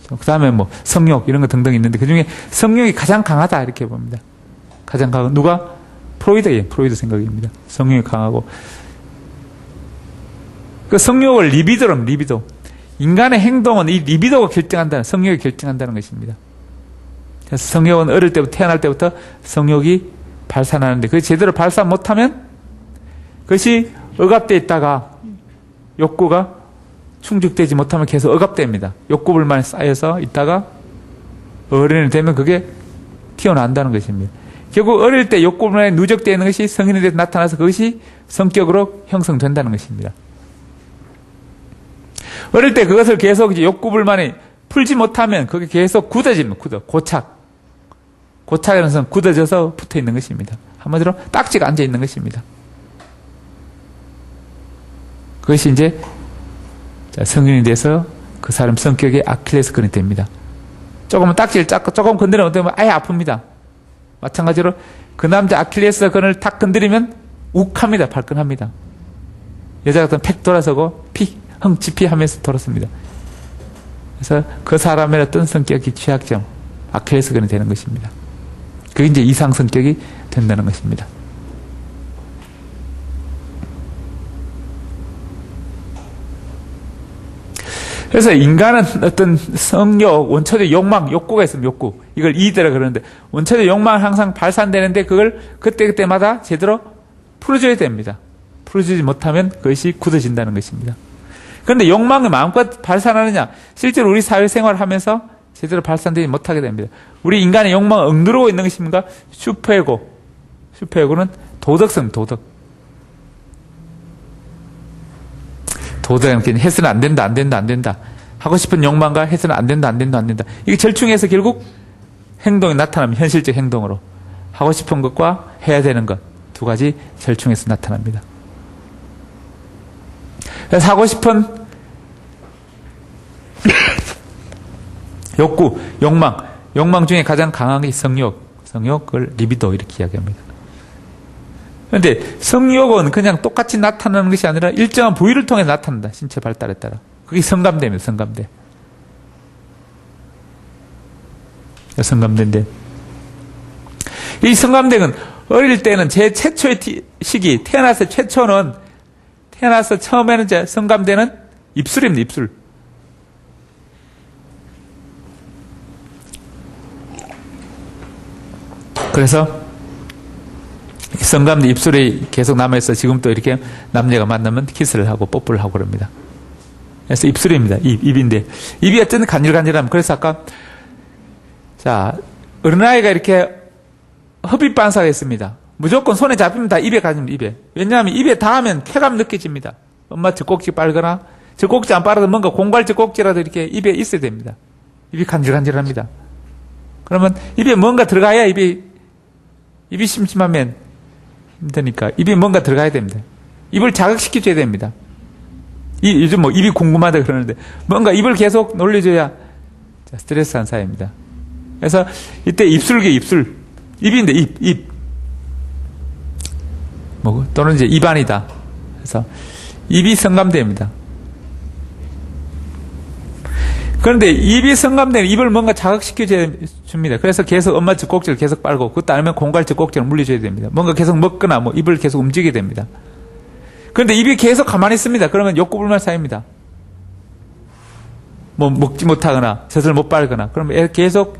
그 다음에 성욕 이런 거 등등 있는데 그 중에 성욕이 가장 강하다 이렇게 봅니다. 가장 강한 누가? 프로이드예요. 프로이드 생각입니다. 성욕이 강하고, 그 성욕을 리비도. 인간의 행동은 이 리비도가 결정한다는, 성욕이 결정한다는 것입니다. 그래서 성욕은 어릴 때부터, 태어날 때부터 성욕이 발산하는데 그게 제대로 발산 못하면 그것이 억압되어 있다가 욕구가 충족되지 못하면 계속 억압됩니다. 욕구불만이 쌓여서 있다가 어른이 되면 그게 튀어나온다는 것입니다. 결국 어릴 때 욕구불만이 누적되어 있는 것이 성인이 돼서 나타나서 그것이 성격으로 형성된다는 것입니다. 어릴 때 그것을 계속 이제 욕구불만이 풀지 못하면 그게 계속 굳어집니다. 고착이라는 것은 굳어져서 붙어 있는 것입니다. 한마디로 딱지가 앉아 있는 것입니다. 그것이 이제 성인이 돼서 그 사람 성격의 아킬레스건이 됩니다. 조금은 딱지를 조금 건드리면 아예 아픕니다. 마찬가지로 그 남자 아킬레스건을 탁 건드리면 욱합니다. 발끈합니다. 여자 같은 팩 돌아서고 흥치피 하면서 돌았습니다. 그래서 그 사람의 어떤 성격이 취약점, 아킬레스건이 되는 것입니다. 그게 이제 이상 성격이 된다는 것입니다. 그래서 인간은 어떤 성욕, 원초적 욕망, 욕구가 있습니다. 욕구. 이걸 이의대라 그러는데, 원초적 욕망은 항상 발산되는데 그걸 그때그때마다 제대로 풀어줘야 됩니다. 풀어주지 못하면 그것이 굳어진다는 것입니다. 그런데 욕망이 마음껏 발산하느냐? 실제로 우리 사회생활을 하면서 제대로 발산되지 못하게 됩니다. 우리 인간의 욕망을 억누르고 있는 것입니까? 슈퍼에고는 도덕성, 도덕은 해서는 안 된다. 하고 싶은 욕망과 해서는 안 된다. 이게 절충해서 결국 행동이 나타나면 현실적 행동으로 하고 싶은 것과 해야 되는 것 두 가지 절충해서 나타납니다. 그래서 하고 싶은 욕구, 욕망 중에 가장 강한 게 성욕을 리비도 이렇게 이야기합니다. 그런데 성욕은 그냥 똑같이 나타나는 것이 아니라 일정한 부위를 통해 나타난다. 신체 발달에 따라. 그게 성감대입니다. 성감대인데 이 성감대는 어릴 때는 제 최초의 시기, 태어나서 처음에는 이제 성감대는 입술입니다, 입술. 그래서 성감대 입술이 계속 남아있어 지금 또 이렇게 남녀가 만나면 키스를 하고 뽀뽀를 하고 그럽니다. 그래서 입술입니다. 입인데. 입이 어쨌든 간질간질하면. 그래서 아까, 자, 어린아이가 이렇게 흡입 반사가 있습니다. 무조건 손에 잡히면 다 입에 가집니다, 입에. 왜냐하면 입에 닿으면 쾌감 느껴집니다. 엄마 젖꼭지 빨거나, 젖꼭지 안 빨아도 뭔가 공갈 젖꼭지라도 이렇게 입에 있어야 됩니다. 입이 간질간질합니다. 그러면 입에 뭔가 들어가야 입이 심심하면 힘드니까 입에 뭔가 들어가야 됩니다. 입을 자극시켜줘야 됩니다. 요즘 뭐 입이 궁금하다 그러는데 뭔가 입을 계속 놀려줘야 스트레스 안 쌓입니다. 그래서 이때 입술계 입술 입인데 입 뭐 또는 이제 입안이다. 그래서 입이 성감대입니다. 그런데 입이 성감되면 입을 뭔가 자극시켜줘야 줍니다. 그래서 계속 엄마 젖꼭지를 계속 빨고 그것도 아니면 공갈 젖꼭지를 물려줘야 됩니다. 뭔가 계속 먹거나 뭐 입을 계속 움직이게 됩니다. 그런데 입이 계속 가만히 있습니다. 그러면 욕구불만 쌓입니다. 뭐 먹지 못하거나 젖을 못 빨거나 그러면 애 계속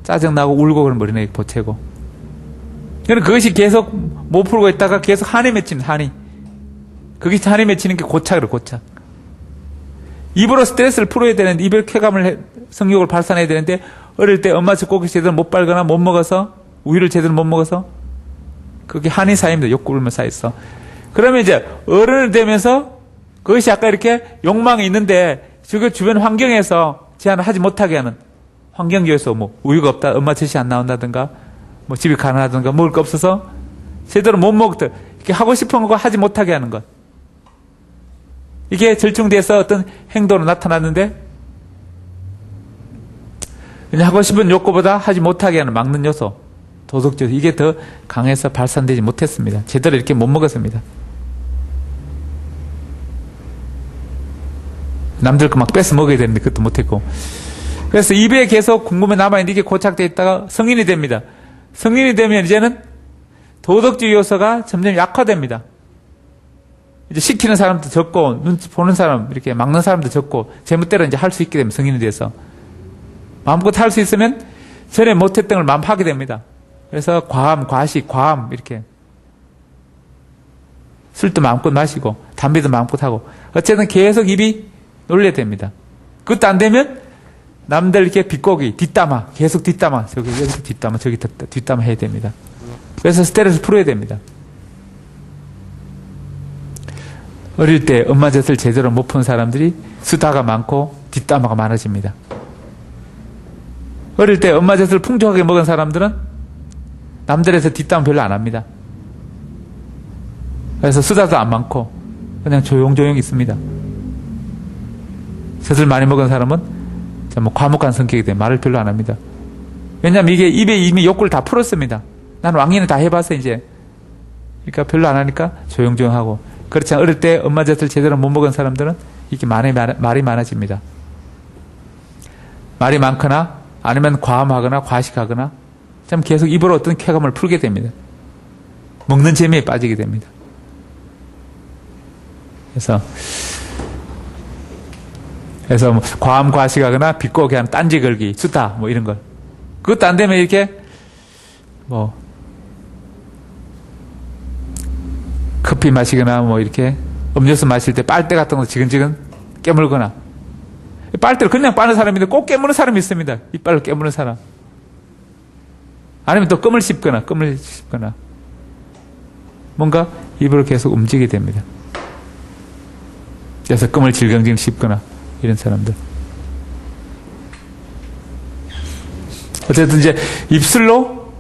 짜증나고 울고 그런 머리는 보채고 그러면 그것이 계속 못 풀고 있다가 계속 한이 맺히는 한이 그게 한이 맺히는 게 고착이에요. 고착. 입으로 스트레스를 풀어야 되는데 입의 쾌감을 성욕을 발산해야 되는데 어릴 때 엄마 젖꼭지 제대로 못 빨거나 못 먹어서 우유를 제대로 못 먹어서 그게 한이 쌓입니다. 욕구불만 쌓였어. 그러면 이제 어른을 되면서 그것이 아까 이렇게 욕망이 있는데 그 주변 환경에서 제한을 하지 못하게 하는 환경교에서 뭐 우유가 없다, 엄마 젖이 안 나온다든가 뭐 집이 가난하든가 먹을 거 없어서 제대로 못 먹다 이렇게 하고 싶은 거 하지 못하게 하는 것. 이게 절충돼서 어떤 행동으로 나타났는데 그냥 하고 싶은 욕구보다 하지 못하게 하는 막는 요소, 도덕적 이게 더 강해서 발산되지 못했습니다. 제대로 이렇게 못 먹었습니다. 남들 거 막 뺏어 먹어야 되는데 그것도 못했고 그래서 입에 계속 궁금해 남아있는데 이게 고착되어 있다가 성인이 됩니다. 성인이 되면 이제는 도덕적 요소가 점점 약화됩니다. 이제 시키는 사람도 적고 눈치 보는 사람 이렇게 막는 사람도 적고 제멋대로 이제 할 수 있게 되면 성인이 돼서 마음껏 할 수 있으면 전에 못했던 걸 마음 하게 됩니다. 그래서 과함, 과식, 과함 이렇게 술도 마음껏 마시고 담배도 마음껏 하고 어쨌든 계속 입이 놀려야 됩니다. 그것도 안 되면 남들 이렇게 비꼬기, 뒷담화 계속 뒷담화 저기 여기서 뒷담화 저기 뒷담화 해야 됩니다. 그래서 스트레스 풀어야 됩니다. 어릴 때 엄마 젖을 제대로 못 푼 사람들이 수다가 많고 뒷담화가 많아집니다. 어릴 때 엄마 젖을 풍족하게 먹은 사람들은 남들에서 뒷담화 별로 안 합니다. 그래서 수다도 안 많고 그냥 조용조용 있습니다. 젖을 많이 먹은 사람은 뭐 과묵한 성격이 돼 말을 별로 안 합니다. 왜냐하면 이게 입에 이미 욕구를 다 풀었습니다. 난 왕년에 다 해봐서 이제 그러니까 별로 안 하니까 조용조용하고 그렇지 않아 어릴 때 엄마 젖을 제대로 못 먹은 사람들은 이렇게 말이 많아집니다. 말이 많거나 아니면 과함하거나 과식하거나 참 계속 입으로 어떤 쾌감을 풀게 됩니다. 먹는 재미에 빠지게 됩니다. 그래서 뭐 과함 과식하거나 비꼬게 하는 딴지 걸기, 수다 뭐 이런 걸 그것도 안 되면 이렇게 뭐 커피 마시거나 뭐 이렇게 음료수 마실 때 빨대 같은 거 지근지근 깨물거나 빨대를 그냥 빠는 사람인데 꼭 깨무는 사람이 있습니다. 이빨을 깨무는 사람. 아니면 또 껌을 씹거나 뭔가 입으로 계속 움직이게 됩니다. 그래서 껌을 질겅질겅 씹거나 이런 사람들. 어쨌든 이제 입술로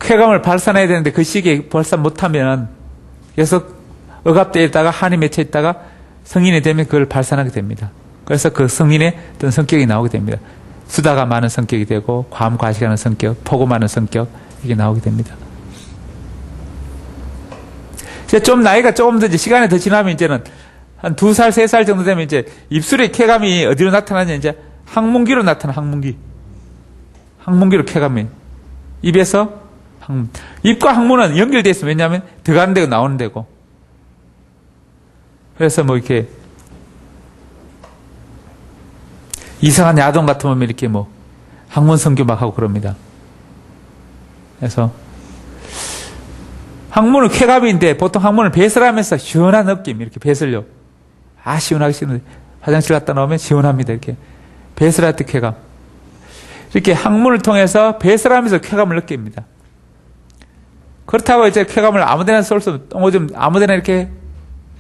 쾌감을 발산해야 되는데 그 시기에 발산 못하면 계속 억압되어 있다가 한이 맺혀 있다가 성인이 되면 그걸 발산하게 됩니다. 그래서 그 성인의 어떤 성격이 나오게 됩니다. 수다가 많은 성격이 되고 과함 과식하는 성격, 포고 많은 성격 이게 나오게 됩니다. 이제 좀 나이가 조금 더 이제 시간이 더 지나면 이제는 한 2살, 3살 정도 되면 이제 입술의 쾌감이 어디로 나타나냐 이제 항문기로 나타나 항문기로 쾌감이 입에서 항문. 입과 항문은 연결되어 있으면 왜냐하면 들어가는 데고 나오는 데고. 그래서 뭐 이렇게 이상한 야동 같은 거 보면 이렇게 뭐 항문 성교 막 하고 그럽니다. 그래서 항문은 쾌감인데 보통 항문을 배설하면서 시원한 느낌 이렇게 배설요. 시원하게 씻는데 화장실 갔다 나오면 시원합니다. 이렇게 배설할 때 쾌감. 이렇게 항문을 통해서 배설하면서 쾌감을 느낍니다. 그렇다고 이제 쾌감을 아무데나 쏠 수, 똥오줌 아무데나 이렇게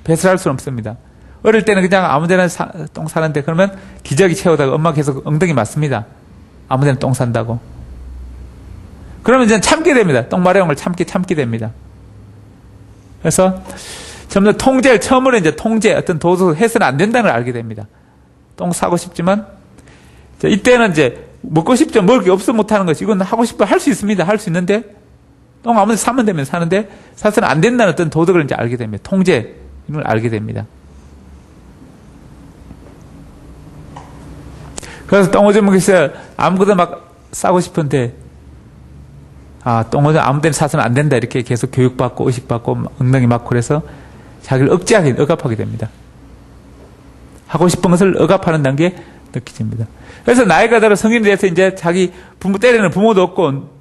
배설할 수는 없습니다. 어릴 때는 그냥 아무데나 똥 사는데 그러면 기저귀 채우다가 엄마 계속 엉덩이 맞습니다. 아무데나 똥 산다고. 그러면 이제 참게 됩니다. 똥 마려운 걸 참게 됩니다. 그래서 점점 통제를 처음으로 이제 어떤 도덕을 해서는 안 된다는 걸 알게 됩니다. 똥 싸고 싶지만 이때는 이제 먹고 싶죠. 먹을 게 없어 못하는 것이 이건 하고 싶어 할 수 있습니다. 할 수 있는데 똥 아무데나 사면 되면 사는데 사실은 안 된다는 어떤 도덕을 이제 알게 됩니다. 통제를 알게 됩니다. 그래서 똥오줌에서 아무거나 막 싸고 싶은데 똥오줌 아무데나 사서는 안 된다 이렇게 계속 교육받고 의식받고 엉덩이 맞고 그래서 자기를 억압하게 됩니다. 하고 싶은 것을 억압하는 단계에 느껴집니다. 그래서 나이가 들어 성인이 돼서 이제 자기 부모 때리는 부모도 없고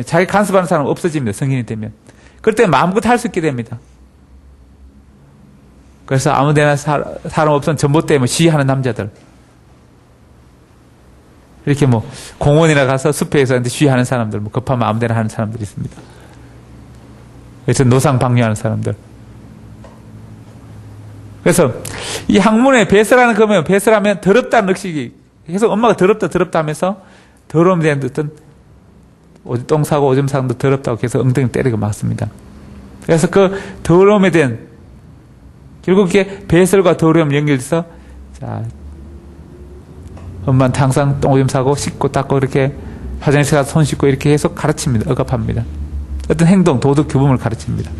자기 간섭하는 사람 없어집니다. 성인이 되면. 그럴 때 마음껏 할 수 있게 됩니다. 그래서 아무데나 사람 없으면 전봇대에 뭐 시위하는 남자들. 이렇게 뭐 공원이나 가서 숲에서 시위하는 사람들, 뭐 급하면 아무데나 하는 사람들이 있습니다. 그래서 노상 방뇨하는 사람들. 그래서 이 학문에 배설하는 거면 배설하면 더럽다는 의식이 계속 엄마가 더럽다 하면서 더러움에 대한 어떤 똥 사고 오줌 사고 더럽다고 계속 엉덩이 때리고 맞습니다. 그래서 그 더러움에 대한 결국 이게 배설과 더러움 연결돼서 엄마한테 항상 똥 오줌 사고 씻고 닦고 이렇게 화장실 가서 손 씻고 이렇게 계속 가르칩니다. 억압합니다. 어떤 행동, 도덕 규범을 가르칩니다.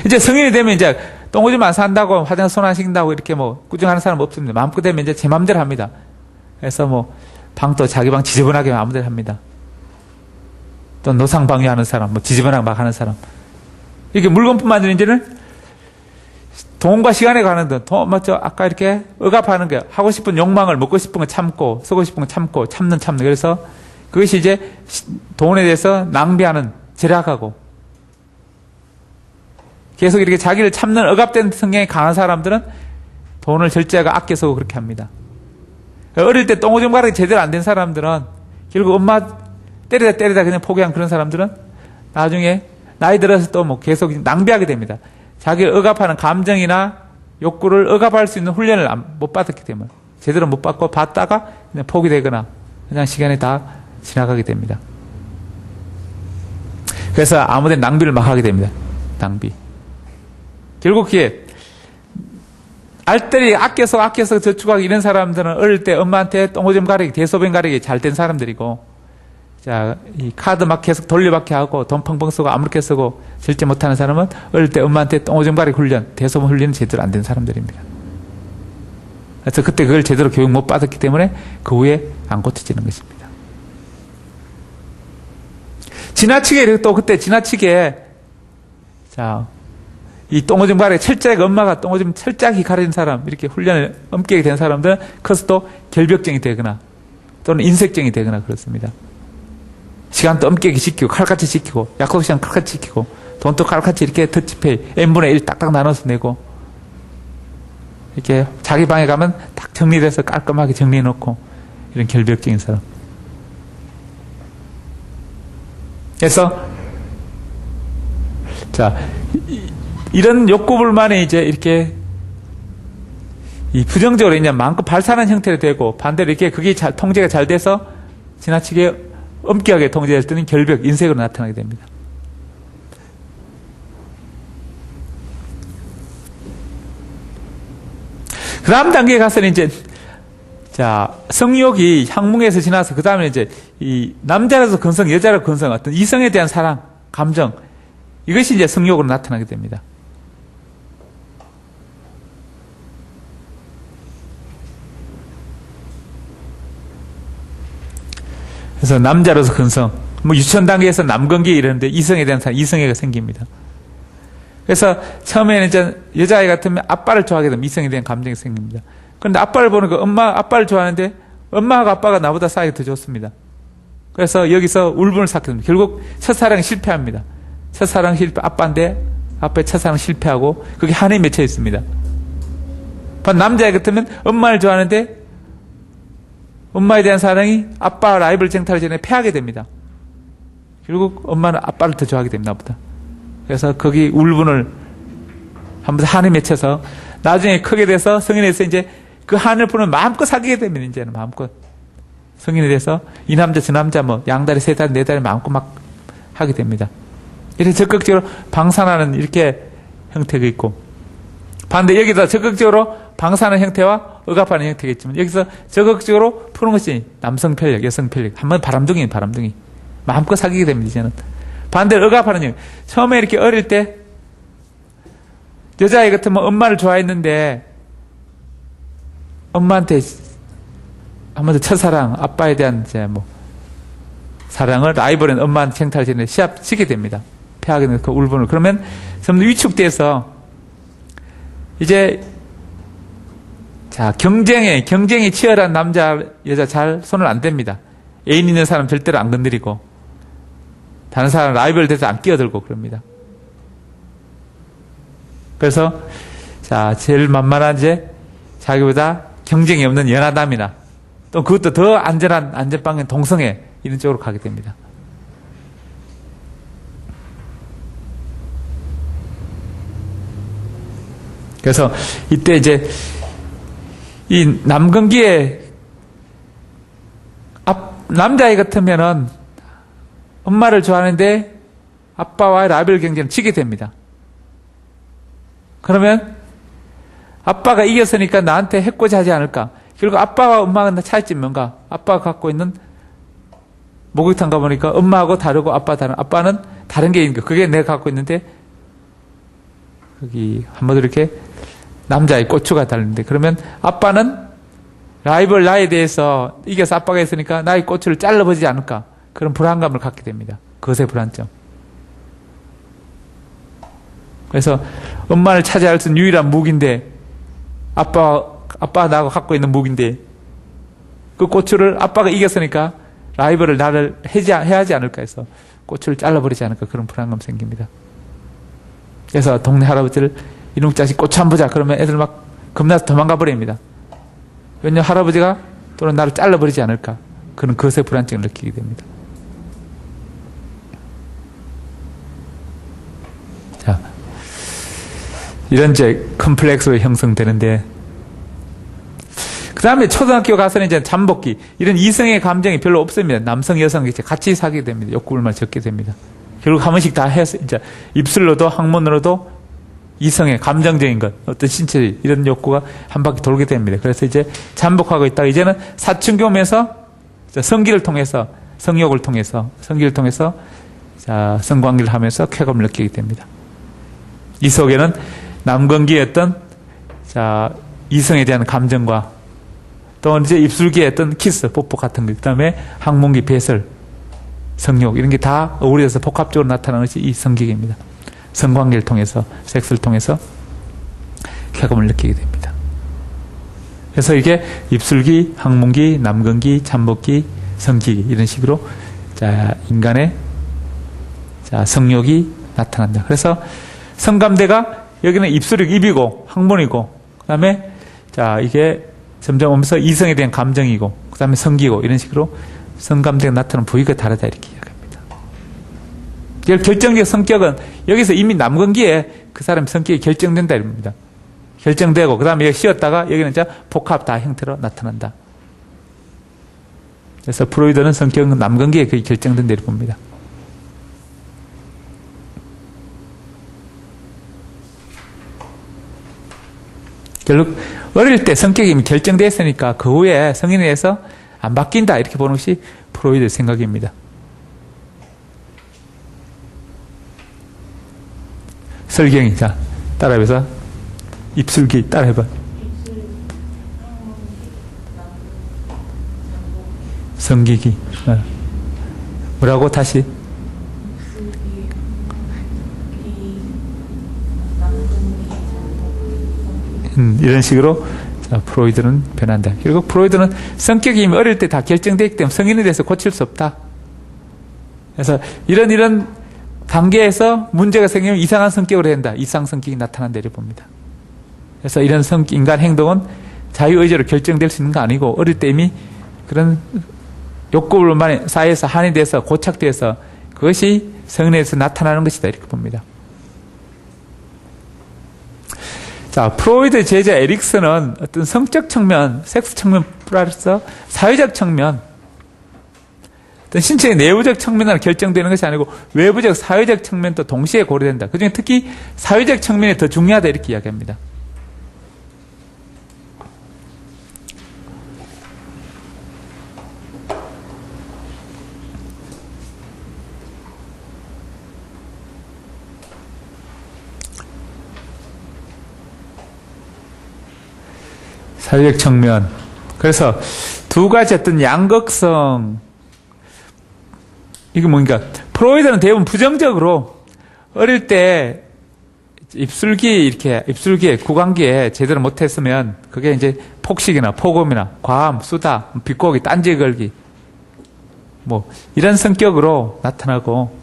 이제 성인이 되면 이제 똥 오줌 안 산다고 화장실 손 안 씻는다고 이렇게 뭐 꾸중하는 사람 없습니다. 마음껏 되면 이제 제 마음대로 합니다. 그래서 뭐 방도 자기 방 지저분하게 마음대로 합니다. 또 노상 방뇨하는 사람, 뭐 지저분하게 막 하는 사람. 이게 물건뿐만 아니라 이제는 돈과 시간에 관한 돈, 아까 이렇게 억압하는 게 하고 싶은 욕망을 먹고 싶은 거 참고, 쓰고 싶은 거 참고, 참는. 그래서 그것이 이제 돈에 대해서 낭비하는, 절약하고, 계속 이렇게 자기를 참는 억압된 성향이 강한 사람들은 돈을 절제하고 아껴 쓰고 그렇게 합니다. 어릴 때 똥오줌 가락이 제대로 안 된 사람들은 결국 엄마 때리다 그냥 포기한 그런 사람들은 나중에 나이 들어서 또 뭐 계속 낭비하게 됩니다. 자기를 억압하는 감정이나 욕구를 억압할 수 있는 훈련을 못 받았기 때문에 제대로 못 받고 받다가 그냥 포기되거나 그냥 시간이 다 지나가게 됩니다. 그래서 아무데나 낭비를 막 하게 됩니다. 낭비. 결국 그게 알뜰히 아껴서 저축하고 이런 사람들은 어릴 때 엄마한테 똥오줌 가리기, 대소변 가리기 잘 된 사람들이고, 이 카드 막 계속 돌려받게 하고 돈 펑펑 쓰고 아무렇게 쓰고 절제 못하는 사람은 어릴 때 엄마한테 똥오줌 가리기 훈련, 대소변 훈련은 제대로 안 된 사람들입니다. 그래서 그때 그걸 제대로 교육 못 받았기 때문에 그 후에 안 고쳐지는 것입니다. 지나치게 또 그때 지나치게 이 똥오줌 가리기 철저하게 엄마가 똥오줌 철저하게 가리는 사람, 이렇게 훈련을 엄격히 된 사람들은 커서 또 결벽증이 되거나 또는 인색증이 되거나 그렇습니다. 시간도 엄격히 지키고 칼같이 지키고 약속 시간 칼같이 지키고 돈도 칼같이 이렇게 더치페이 n분의 1 딱딱 나눠서 내고 이렇게 자기 방에 가면 딱 정리돼서 깔끔하게 정리해놓고 이런 결벽증인 사람. 그래서 이런 욕구불만이 이제 이렇게 이 부정적으로 이제 마음껏 발산하는 형태로 되고 반대로 이렇게 그게 통제가 잘 돼서 지나치게 엄격하게 통제될 때는 결벽, 인색으로 나타나게 됩니다. 그 다음 단계에 가서는 이제 성욕이 향문에서 지나서 그 다음에 이제 이 남자라서 근성, 여자라서 근성 어떤 이성에 대한 사랑, 감정 이것이 이제 성욕으로 나타나게 됩니다. 그래서 남자로서 근성, 뭐 유치원 단계에서 남근기 이러는데 이성에 대한 사람, 이성애가 생깁니다. 그래서 처음에는 이제 여자아이 같으면 아빠를 좋아하게 되면 이성에 대한 감정이 생깁니다. 그런데 아빠를 보니까 아빠를 좋아하는데 엄마하고 아빠가 나보다 사이가 더 좋습니다. 그래서 여기서 울분을 쌓게 됩니다. 결국 첫사랑이 실패합니다. 첫사랑 실패, 아빠인데 아빠의 첫사랑 실패하고 그게 한에 맺혀 있습니다. 남자애 같으면 엄마를 좋아하는데 엄마에 대한 사랑이 아빠와 라이벌 쟁탈을 전에 패하게 됩니다. 결국 엄마는 아빠를 더 좋아하게 됩니다. 나보다. 그래서 거기 울분을 한번 한에 맺혀서 나중에 크게 돼서 성인이 돼서 이제 그 한을 푸는 마음껏 사귀게 됩니다. 이제는 마음껏. 성인이 돼서 이 남자 저 남자 뭐 양다리 세 다리 네 다리 마음껏 막 하게 됩니다. 이렇게 적극적으로 방산하는 이렇게 형태가 있고 반대 여기다 적극적으로 방사하는 형태와 억압하는 형태가 있지만 여기서 적극적으로 푸는 것이 남성 편력, 여성 편력. 한번 바람둥이에요, 바람둥이. 마음껏 사귀게 됩니다, 이제는. 반대로 억압하는 형태. 처음에 이렇게 어릴 때 여자아이 같으면 엄마를 좋아했는데 엄마한테 한 번 더 첫사랑, 아빠에 대한 이제 뭐 사랑을 라이벌인 엄마한테 쟁탈을 지내 시합시게 됩니다. 패하게 되는 그 울분을. 그러면 점점 위축돼서 이제 자 경쟁이 치열한 남자 여자 잘 손을 안 댑니다. 애인 있는 사람 절대로 안 건드리고 다른 사람 라이벌 돼서 안 끼어들고 그럽니다. 그래서 자 제일 만만한 이제 자기보다 경쟁이 없는 연하남이나 또 그것도 더 안전한 안전방향 동성애 이런 쪽으로 가게 됩니다. 그래서 이때 이제 이 남근기에 남자아이 같으면은 엄마를 좋아하는데 아빠와의 라이벌 경쟁을 치게 됩니다. 그러면 아빠가 이겼으니까 나한테 해코지 하지 않을까. 결국 아빠와 엄마가 차이점이 뭔가. 아빠가 갖고 있는 목욕탕 가보니까 엄마하고 다르고 아빠는 다른 게 있는 거. 그게 내가 갖고 있는데 여기 한마디로 이렇게 남자의 고추가 다른데 그러면 아빠는 라이벌 나에 대해서 이겨서 아빠가 했으니까 나의 고추를 잘라버리지 않을까. 그런 불안감을 갖게 됩니다. 그것의 불안점. 그래서 엄마를 차지할 수 있는 유일한 무기인데 아빠가 나하고 갖고 있는 무기인데 그 고추를 아빠가 이겼으니까 라이벌을 나를 해야지 않을까 해서 고추를 잘라버리지 않을까 그런 불안감 생깁니다. 그래서 동네 할아버지를 이놈 자식 고추 안 보자 그러면 애들 막 겁나서 도망가 버립니다. 왜냐하면 할아버지가 또는 나를 잘라버리지 않을까 그런 그것의 불안증을 느끼게 됩니다. 자, 이런 이제 컴플렉스가 형성되는데 그 다음에 초등학교 가서는 이제 잠복기 이런 이성의 감정이 별로 없습니다. 남성 여성 같이 사게 됩니다. 욕구를 적게 됩니다. 결국 한 번씩 다 해서 이제 입술로도 항문으로도 이성의 감정적인 것 어떤 신체 이런 욕구가 한 바퀴 돌게 됩니다. 그래서 이제 잠복하고 있다가 이제는 사춘기 오면서 성기를 통해서 성욕을 통해서 성기를 통해서 자 성관계를 하면서 쾌감을 느끼게 됩니다. 이 속에는 남건기의 어떤 자 이성에 대한 감정과 또 이제 입술기의 어떤 키스, 뽀뽀 같은 것, 그 다음에 항문기, 배설, 성욕 이런 게 다 어우러져서 복합적으로 나타나는 것이 이 성기입니다. 성관계를 통해서, 섹스를 통해서 쾌감을 느끼게 됩니다. 그래서 이게 입술기, 항문기, 남근기, 잠복기, 성기기 이런 식으로 자 인간의 자 성욕이 나타난다. 그래서 성감대가 여기는 입술이 입이고 항문이고 그다음에 자 이게 점점 오면서 이성에 대한 감정이고 그 다음에 성기고 이런 식으로 성감대가 나타나는 부위가 다르다 이렇게 이야기합니다. 결정적 성격은 여기서 이미 남근기에 그 사람 성격이 결정된다 이럽니다. 결정되고 그 다음에 여기 쉬었다가 여기는 이제 복합 다 형태로 나타난다. 그래서 프로이드는 성격은 남근기에 그게 결정된다 이렇게 봅니다. 결국 어릴 때 성격이 이미 결정됐으니까 그 후에 성인에 대해서 안 바뀐다 이렇게 보는 것이 프로이드의 생각입니다. 설경이 자 따라해서 입술기 따라해봐. 성기기 뭐라고 다시? 이런 식으로 자, 프로이드는 변한다. 결국 프로이드는 성격이 이미 어릴 때 다 결정되기 때문에 성인이 돼서 고칠 수 없다. 그래서 이런 단계에서 문제가 생기면 이상한 성격으로 된다. 이상 성격이 나타난다고 봅니다. 그래서 이런 인간 행동은 자유의지로 결정될 수 있는 거 아니고 어릴 때 이미 그런 욕구불만 사이에서 한이 돼서 고착돼서 그것이 성인에서 나타나는 것이다. 이렇게 봅니다. 자, 프로이드 제자 에릭슨은 어떤 성적 측면, 섹스 측면 플러스 사회적 측면, 어떤 신체의 내부적 측면으로 결정되는 것이 아니고 외부적 사회적 측면도 동시에 고려된다. 그중에 특히 사회적 측면이 더 중요하다 이렇게 이야기합니다. 사회적 측면. 그래서 두 가지 어떤 양극성. 이게 뭔가 프로이드는 대부분 부정적으로 어릴 때 입술기에 구강기에 제대로 못했으면 그게 이제 폭식이나 폭음이나 과음, 수다, 비꼬기, 딴지 걸기 뭐 이런 성격으로 나타나고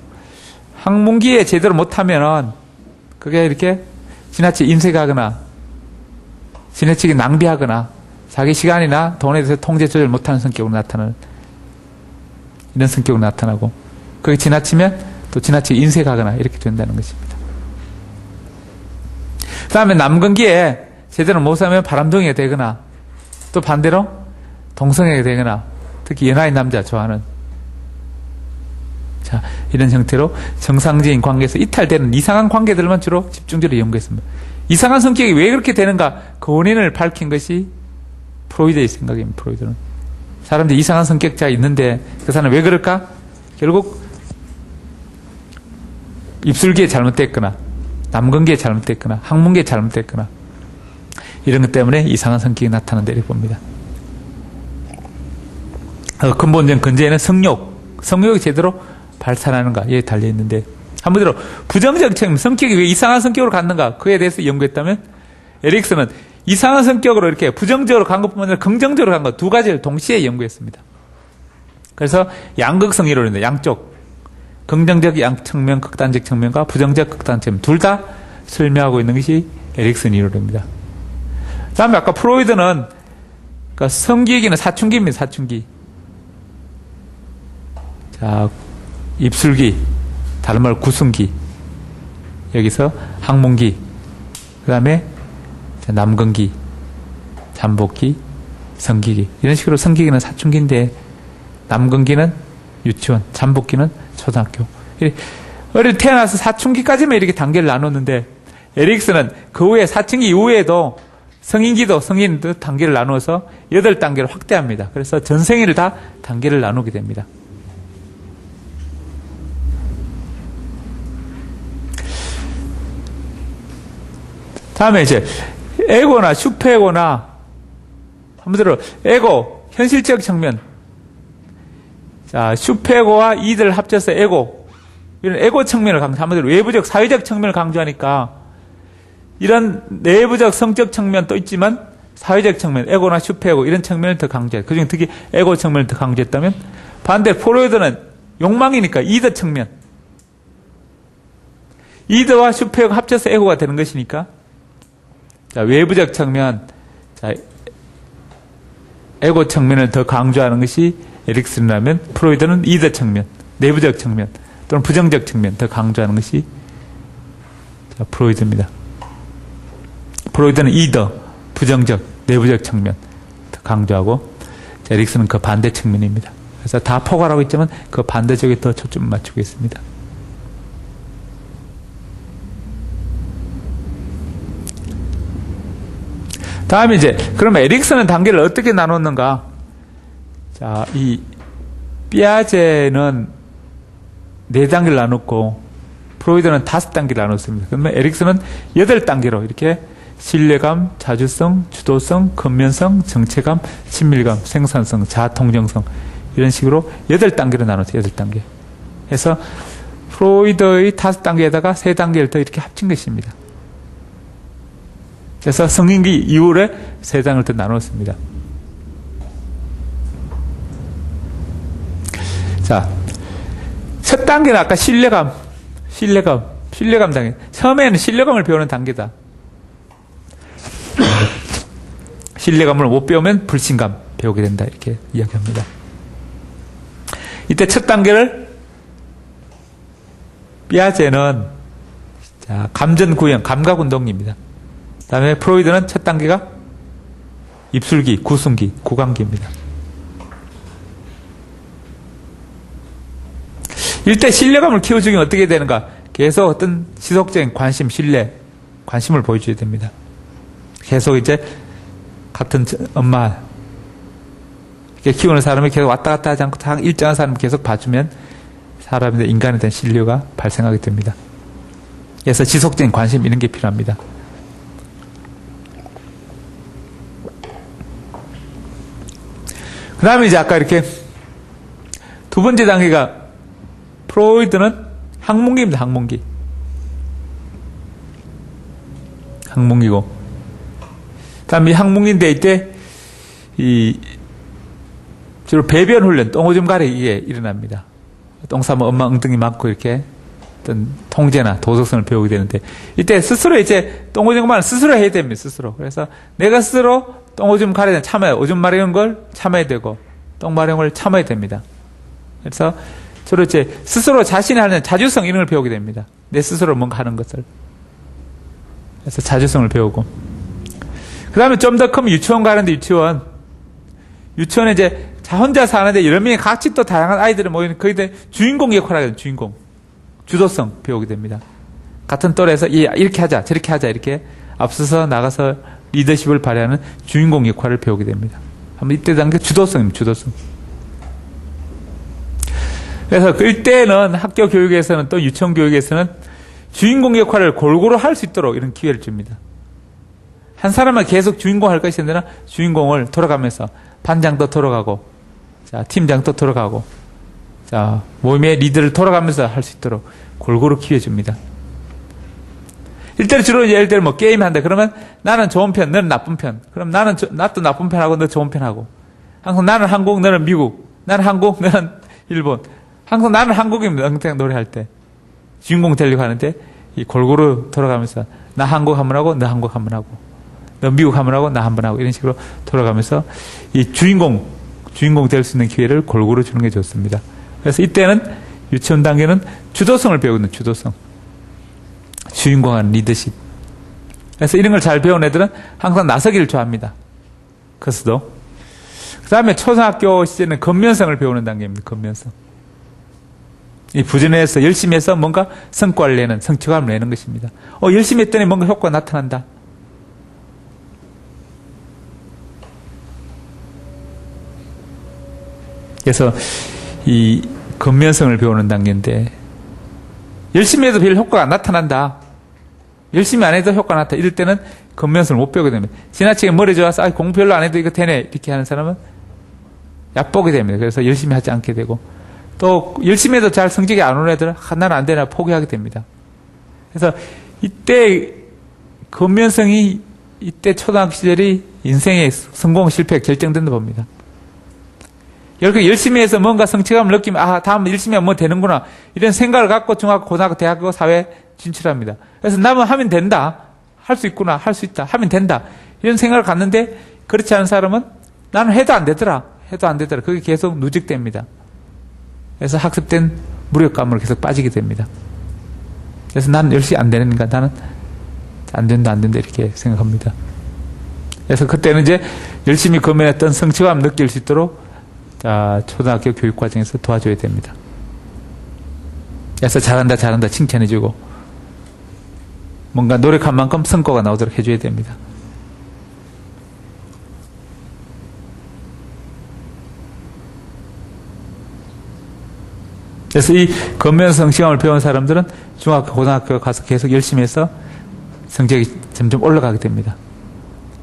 학문기에 제대로 못하면은 그게 이렇게 지나치게 인색하거나 지나치게 낭비하거나 자기 시간이나 돈에 대해서 통제 조절 못하는 성격으로 나타나는 이런 성격으로 나타나고 그게 지나치면 또 지나치게 인색하거나 이렇게 된다는 것입니다. 그 다음에 남근기에 제대로 못하면 바람둥이가 되거나 또 반대로 동성애가 되거나 특히 연하인 남자 좋아하는 자 이런 형태로 정상적인 관계에서 이탈되는 이상한 관계들만 주로 집중적으로 연구했습니다. 이상한 성격이 왜 그렇게 되는가 그 원인을 밝힌 것이 프로이드의 생각입니다. 프로이드는 사람들이 이상한 성격자가 있는데 그 사람은 왜 그럴까? 결국 입술기에 잘못됐거나 남근기에 잘못됐거나 항문기에 잘못됐거나 이런 것 때문에 이상한 성격이 나타난다 이렇게 봅니다. 근본적인 근저에는 성욕이 제대로 발산하는가에 달려있는데 한마디로 부정적 측면, 성격이 왜 이상한 성격으로 갔는가 그에 대해서 연구했다면 에릭슨은 이상한 성격으로 이렇게 부정적으로 간 것뿐만 아니라 긍정적으로 간 것 두 가지를 동시에 연구했습니다. 그래서 양극성 이론인데 양쪽 긍정적 양측면, 극단적 측면과 부정적 극단적 측면 둘 다 설명하고 있는 것이 에릭슨 이론입니다. 그 다음에 아까 프로이드는 그러니까 성기기는 사춘기입니다. 사춘기. 자, 입술기, 다른 말로 구순기, 여기서 항문기, 그 다음에 남근기, 잠복기, 성기기 이런 식으로 성기기는 사춘기인데 남근기는 유치원, 잠복기는 초등학교. 어릴 태어나서 사춘기까지만 이렇게 단계를 나눴는데 에릭슨은 그 후에 사춘기 이후에도 성인기도 성인도 단계를 나누어서 8단계로 확대합니다. 그래서 전생일을 다 단계를 나누게 됩니다. 다음에 이제 에고나 슈퍼에고나 한마디로 에고 현실적 측면 자 슈퍼에고와 이들 합쳐서 에고 이런 에고 측면을 강조 한마디로 외부적 사회적 측면을 강조하니까 이런 내부적 성적 측면도 있지만 사회적 측면 에고나 슈퍼에고 이런 측면을 더 강조해요. 그중에 특히 에고 측면을 더 강조했다면 반대 프로이드는 욕망이니까 이더 측면 이더와 슈퍼에고 합쳐서 에고가 되는 것이니까 자, 외부적 측면, 자, 에고 측면을 더 강조하는 것이 에릭슨이라면 프로이드는 이더 측면, 내부적 측면 또는 부정적 측면 더 강조하는 것이 자, 프로이드입니다. 프로이드는 이더, 부정적, 내부적 측면 더 강조하고 자, 에릭슨은 그 반대 측면입니다. 그래서 다 포괄하고 있지만 그 반대쪽에 더 초점을 맞추고 있습니다. 다음에 이제, 그러면 에릭슨은 단계를 어떻게 나눴는가? 자, 이, 피아제는 4단계를 나눴고, 프로이드는 5단계를 나눴습니다. 그러면 에릭슨은 8단계로 이렇게 신뢰감, 자주성, 주도성, 근면성, 정체감, 친밀감, 생산성, 자아통정성, 이런 식으로 8단계로 나눴어요. 8단계. 그래서 프로이드의 5단계에다가 3단계를 더 이렇게 합친 것입니다. 그래서 성인기 이후에 3단을 더 나눴습니다. 자, 첫 단계는 아까 신뢰감 단계. 처음에는 신뢰감을 배우는 단계다. 신뢰감을 못 배우면 불신감 배우게 된다. 이렇게 이야기합니다. 이때 첫 단계를 피아제는 감전구형, 감각운동입니다. 그 다음에 프로이드는 첫 단계가 입술기, 구순기, 구강기입니다. 이때 신뢰감을 키워주긴 어떻게 되는가? 계속 어떤 지속적인 관심, 신뢰, 관심을 보여줘야 됩니다. 계속 이제 같은 엄마 이렇게 키우는 사람이 계속 왔다 갔다 하지 않고 다 일정한 사람을 계속 봐주면 사람의 인간에 대한 신뢰가 발생하게 됩니다. 그래서 지속적인 관심 이런 게 필요합니다. 그 다음에 이제 아까 이렇게 두 번째 단계가 프로이드는 항문기입니다. 항문기고. 다음 이 항문기인데 이때 주로 배변 훈련, 똥오줌 가리기 이게 일어납니다. 똥 싸면 엄마 엉덩이 맞고 이렇게 어떤 통제나 도덕성을 배우게 되는데 이때 스스로 이제 똥오줌 마를 스스로 해야 됩니다. 스스로. 그래서 내가 스스로 똥오줌 가리는 참아야, 오줌 마려운 걸 참아야 되고 똥 마려운 걸 참아야 됩니다. 그래서 주로 이제 스스로 자신이 하는 자주성 이런 걸 배우게 됩니다. 내 스스로 뭔가 하는 것을. 그래서 자주성을 배우고. 그 다음에 좀 더 크면 유치원 가는데 유치원에 이제 혼자 사는데 여러 명이 같이 또 다양한 아이들이 모이는 거기에 주인공 역할을 하게 됩니다. 주인공. 주도성 배우게 됩니다. 같은 또래에서 이렇게 하자, 저렇게 하자, 이렇게 앞서서 나가서 리더십을 발휘하는 주인공 역할을 배우게 됩니다. 한번 이때 단계 주도성입니다. 주도성. 그래서 그때는 학교 교육에서는 또 유치원 교육에서는 주인공 역할을 골고루 할 수 있도록 이런 기회를 줍니다. 한 사람만 계속 주인공 할 것이 아니라 주인공을 돌아가면서 반장도 돌아가고, 자, 팀장도 돌아가고, 자, 모임의 리더를 돌아가면서 할 수 있도록 골고루 기회 줍니다. 일대로 주로 예를 들어 뭐 게임 한다. 그러면 나는 좋은 편, 너는 나쁜 편. 그럼 나도 나쁜 편하고 너 좋은 편하고. 항상 나는 한국, 너는 미국. 나는 한국, 너는 일본. 항상 나는 한국입니다. 응당 노래할 때. 주인공 되려고 하는데, 이 골고루 돌아가면서, 나 한국 한 번 하고, 너 한국 한 번 하고, 너 미국 한 번 하고, 나 한 번 하고, 이런 식으로 돌아가면서, 이 주인공 될 수 있는 기회를 골고루 주는 게 좋습니다. 그래서 이때는, 유치원 단계는 주도성을 배우는 주도성. 주인공한 리더십. 그래서 이런 걸 잘 배운 애들은 항상 나서기를 좋아합니다. 커서도. 그 다음에 초등학교 시절에는 건면성을 배우는 단계입니다. 건면성. 이 부지런해서 열심히 해서 뭔가 성과를 내는, 성취감을 내는 것입니다. 열심히 했더니 뭔가 효과가 나타난다. 그래서 이 건면성을 배우는 단계인데 열심히 해도 별 효과가 안 나타난다. 열심히 안 해도 효과가 나타난다. 이럴 때는 건면성을 못 배우게 됩니다. 지나치게 머리 좋아서 공부 별로 안 해도 이거 되네 이렇게 하는 사람은 얕보게 됩니다. 그래서 열심히 하지 않게 되고 또 열심히 해도 잘 성적이 안 오는 애들은 나는 안 되나 포기하게 됩니다. 그래서 이때 건면성이 이때 초등학교 시절이 인생의 성공 실패 결정된다 봅니다. 이렇게 열심히 해서 뭔가 성취감을 느끼면 다음 열심히 하면 뭐 되는구나 이런 생각을 갖고 중학교, 고등학교, 대학교, 사회 진출합니다. 그래서 나는 하면 된다. 할 수 있구나. 할 수 있다. 하면 된다. 이런 생각을 갖는데 그렇지 않은 사람은 나는 해도 안 되더라. 그게 계속 누적됩니다. 그래서 학습된 무력감으로 계속 빠지게 됩니다. 그래서 나는 열심히 안 되는가? 나는 안 된다 이렇게 생각합니다. 그래서 그때는 이제 열심히 검연했던 성취감 느낄 수 있도록 초등학교 교육 과정에서 도와줘야 됩니다. 그래서 잘한다 칭찬해주고 뭔가 노력한 만큼 성과가 나오도록 해줘야 됩니다. 그래서 이 건면성시감을 배운 사람들은 중학교, 고등학교 가서 계속 열심히 해서 성적이 점점 올라가게 됩니다.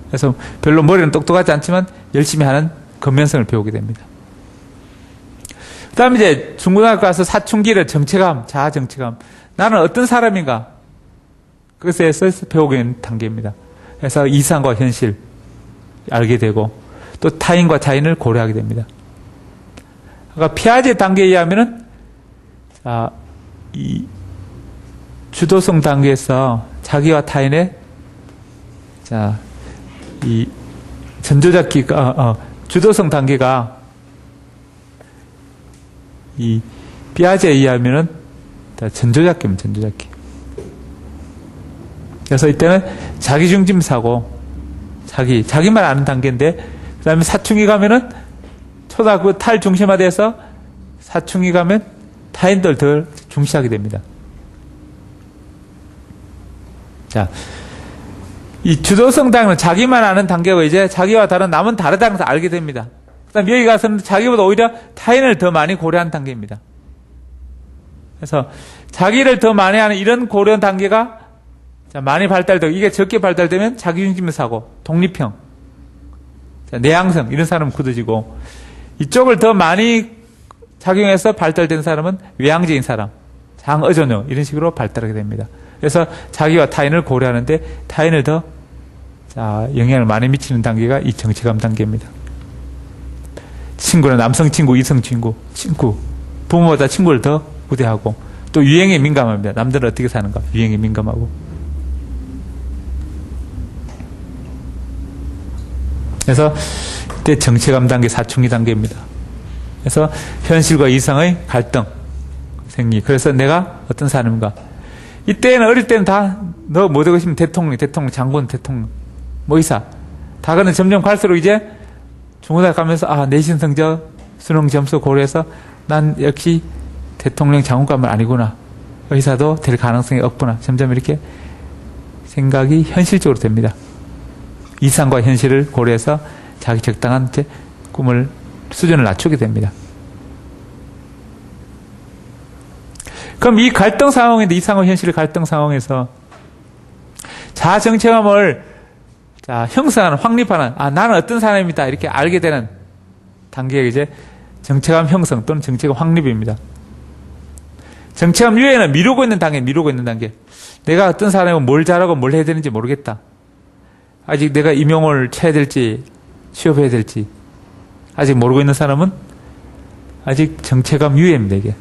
그래서 별로 머리는 똑똑하지 않지만 열심히 하는 건면성을 배우게 됩니다. 그 다음에 이제 중고등학교 가서 사춘기를 정체감, 자아 정체감. 나는 어떤 사람인가? 그것에 대해서 배우게 되는 단계입니다. 그래서 이상과 현실 알게 되고 또 타인과 자인을 고려하게 됩니다. 그러니까 피아제 단계에 의하면은 이 주도성 단계에서 자기와 타인의 이 전조작기가 주도성 단계가 이 피아제에 의하면은 전조작기입니다. 전조작기. 그래서 이때는 자기중심 사고, 자기만 아는 단계인데, 그 다음에 사춘기 가면은 초등학교 탈중심화돼서 사춘기 가면 타인들 덜 중시하게 됩니다. 자, 이 주도성 단계는 자기만 아는 단계고 이제 자기와 다른 남은 다르다는 것을 알게 됩니다. 그 다음 여기 가서는 자기보다 오히려 타인을 더 많이 고려한 단계입니다. 그래서 자기를 더 많이 하는 이런 고려 단계가 많이 발달되고 이게 적게 발달되면 자기중심의 사고, 독립형, 내향성 이런 사람은 굳어지고 이쪽을 더 많이 작용해서 발달된 사람은 외향적인 사람, 장의존형 이런 식으로 발달하게 됩니다. 그래서 자기와 타인을 고려하는데 타인을 더 영향을 많이 미치는 단계가 이 정체감 단계입니다. 친구는 남성 친구, 이성 친구, 부모보다 친구를 더 우대하고 또 유행에 민감합니다. 남들은 어떻게 사는가 유행에 민감하고 그래서 이때 정체감 단계, 사춘기 단계입니다. 그래서 현실과 이상의 갈등 생기. 그래서 내가 어떤 사람인가. 이때는 어릴 때는 다 너 뭐 되고 싶으면 대통령, 장군, 대통령, 뭐 의사. 다 그는 점점 갈수록 이제 중고등학교 가면서 내신 성적, 수능 점수 고려해서 난 역시 대통령, 장군감은 아니구나. 의사도 될 가능성이 없구나. 점점 이렇게 생각이 현실적으로 됩니다. 이상과 현실을 고려해서 자기 적당한 꿈을 수준을 낮추게 됩니다. 그럼 이 갈등 상황인데 이상과 현실의 갈등 상황에서 자아 정체감을 형성하는 확립하는 나는 어떤 사람이다 이렇게 알게 되는 단계가 이제 정체감 형성 또는 정체감 확립입니다. 정체감 이외에는 미루고 있는 단계. 내가 어떤 사람은 뭘 잘하고 뭘 해야 되는지 모르겠다. 아직 내가 임용을 쳐야 될지 취업해야 될지 아직 모르고 있는 사람은 아직 정체감 유예입니다. 이게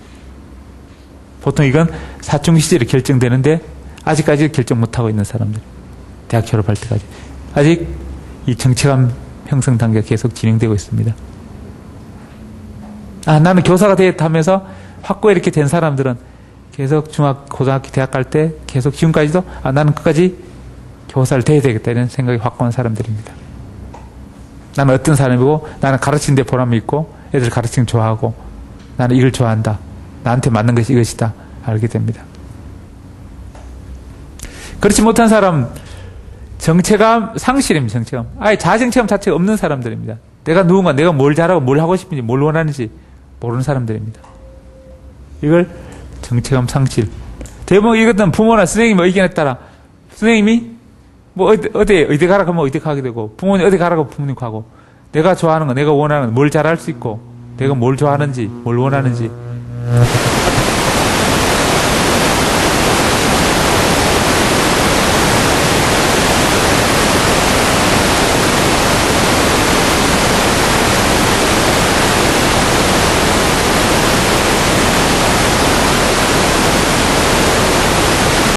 보통 이건 사춘기 시절에 결정되는데 아직까지 결정 못하고 있는 사람들 대학 졸업할 때까지 아직 이 정체감 형성 단계가 계속 진행되고 있습니다. 나는 교사가 되겠다 하면서 확고히 이렇게 된 사람들은 계속 고등학교, 대학 갈 때 계속 지금까지도 나는 끝까지 교사를 돼야 되겠다 이런 생각이 확고한 사람들입니다. 나는 어떤 사람이고 나는 가르치는 데 보람이 있고 애들 가르치는 거 좋아하고 나는 이걸 좋아한다. 나한테 맞는 것이 이것이다. 알게 됩니다. 그렇지 못한 사람 정체감 상실입니다. 정체감. 아예 자정체감 자체가 없는 사람들입니다. 내가 누군가 내가 뭘 잘하고 뭘 하고 싶은지 뭘 원하는지 모르는 사람들입니다. 이걸 정체감 상실. 대부분 이것은 부모나 선생님의 의견에 따라 선생님이 뭐 어디 가라 그러면 어디 가게 되고 부모님 어디 가라고 부모님 가고 내가 좋아하는 거 내가 원하는 거 뭘 잘할 수 있고 내가 뭘 좋아하는지 뭘 원하는지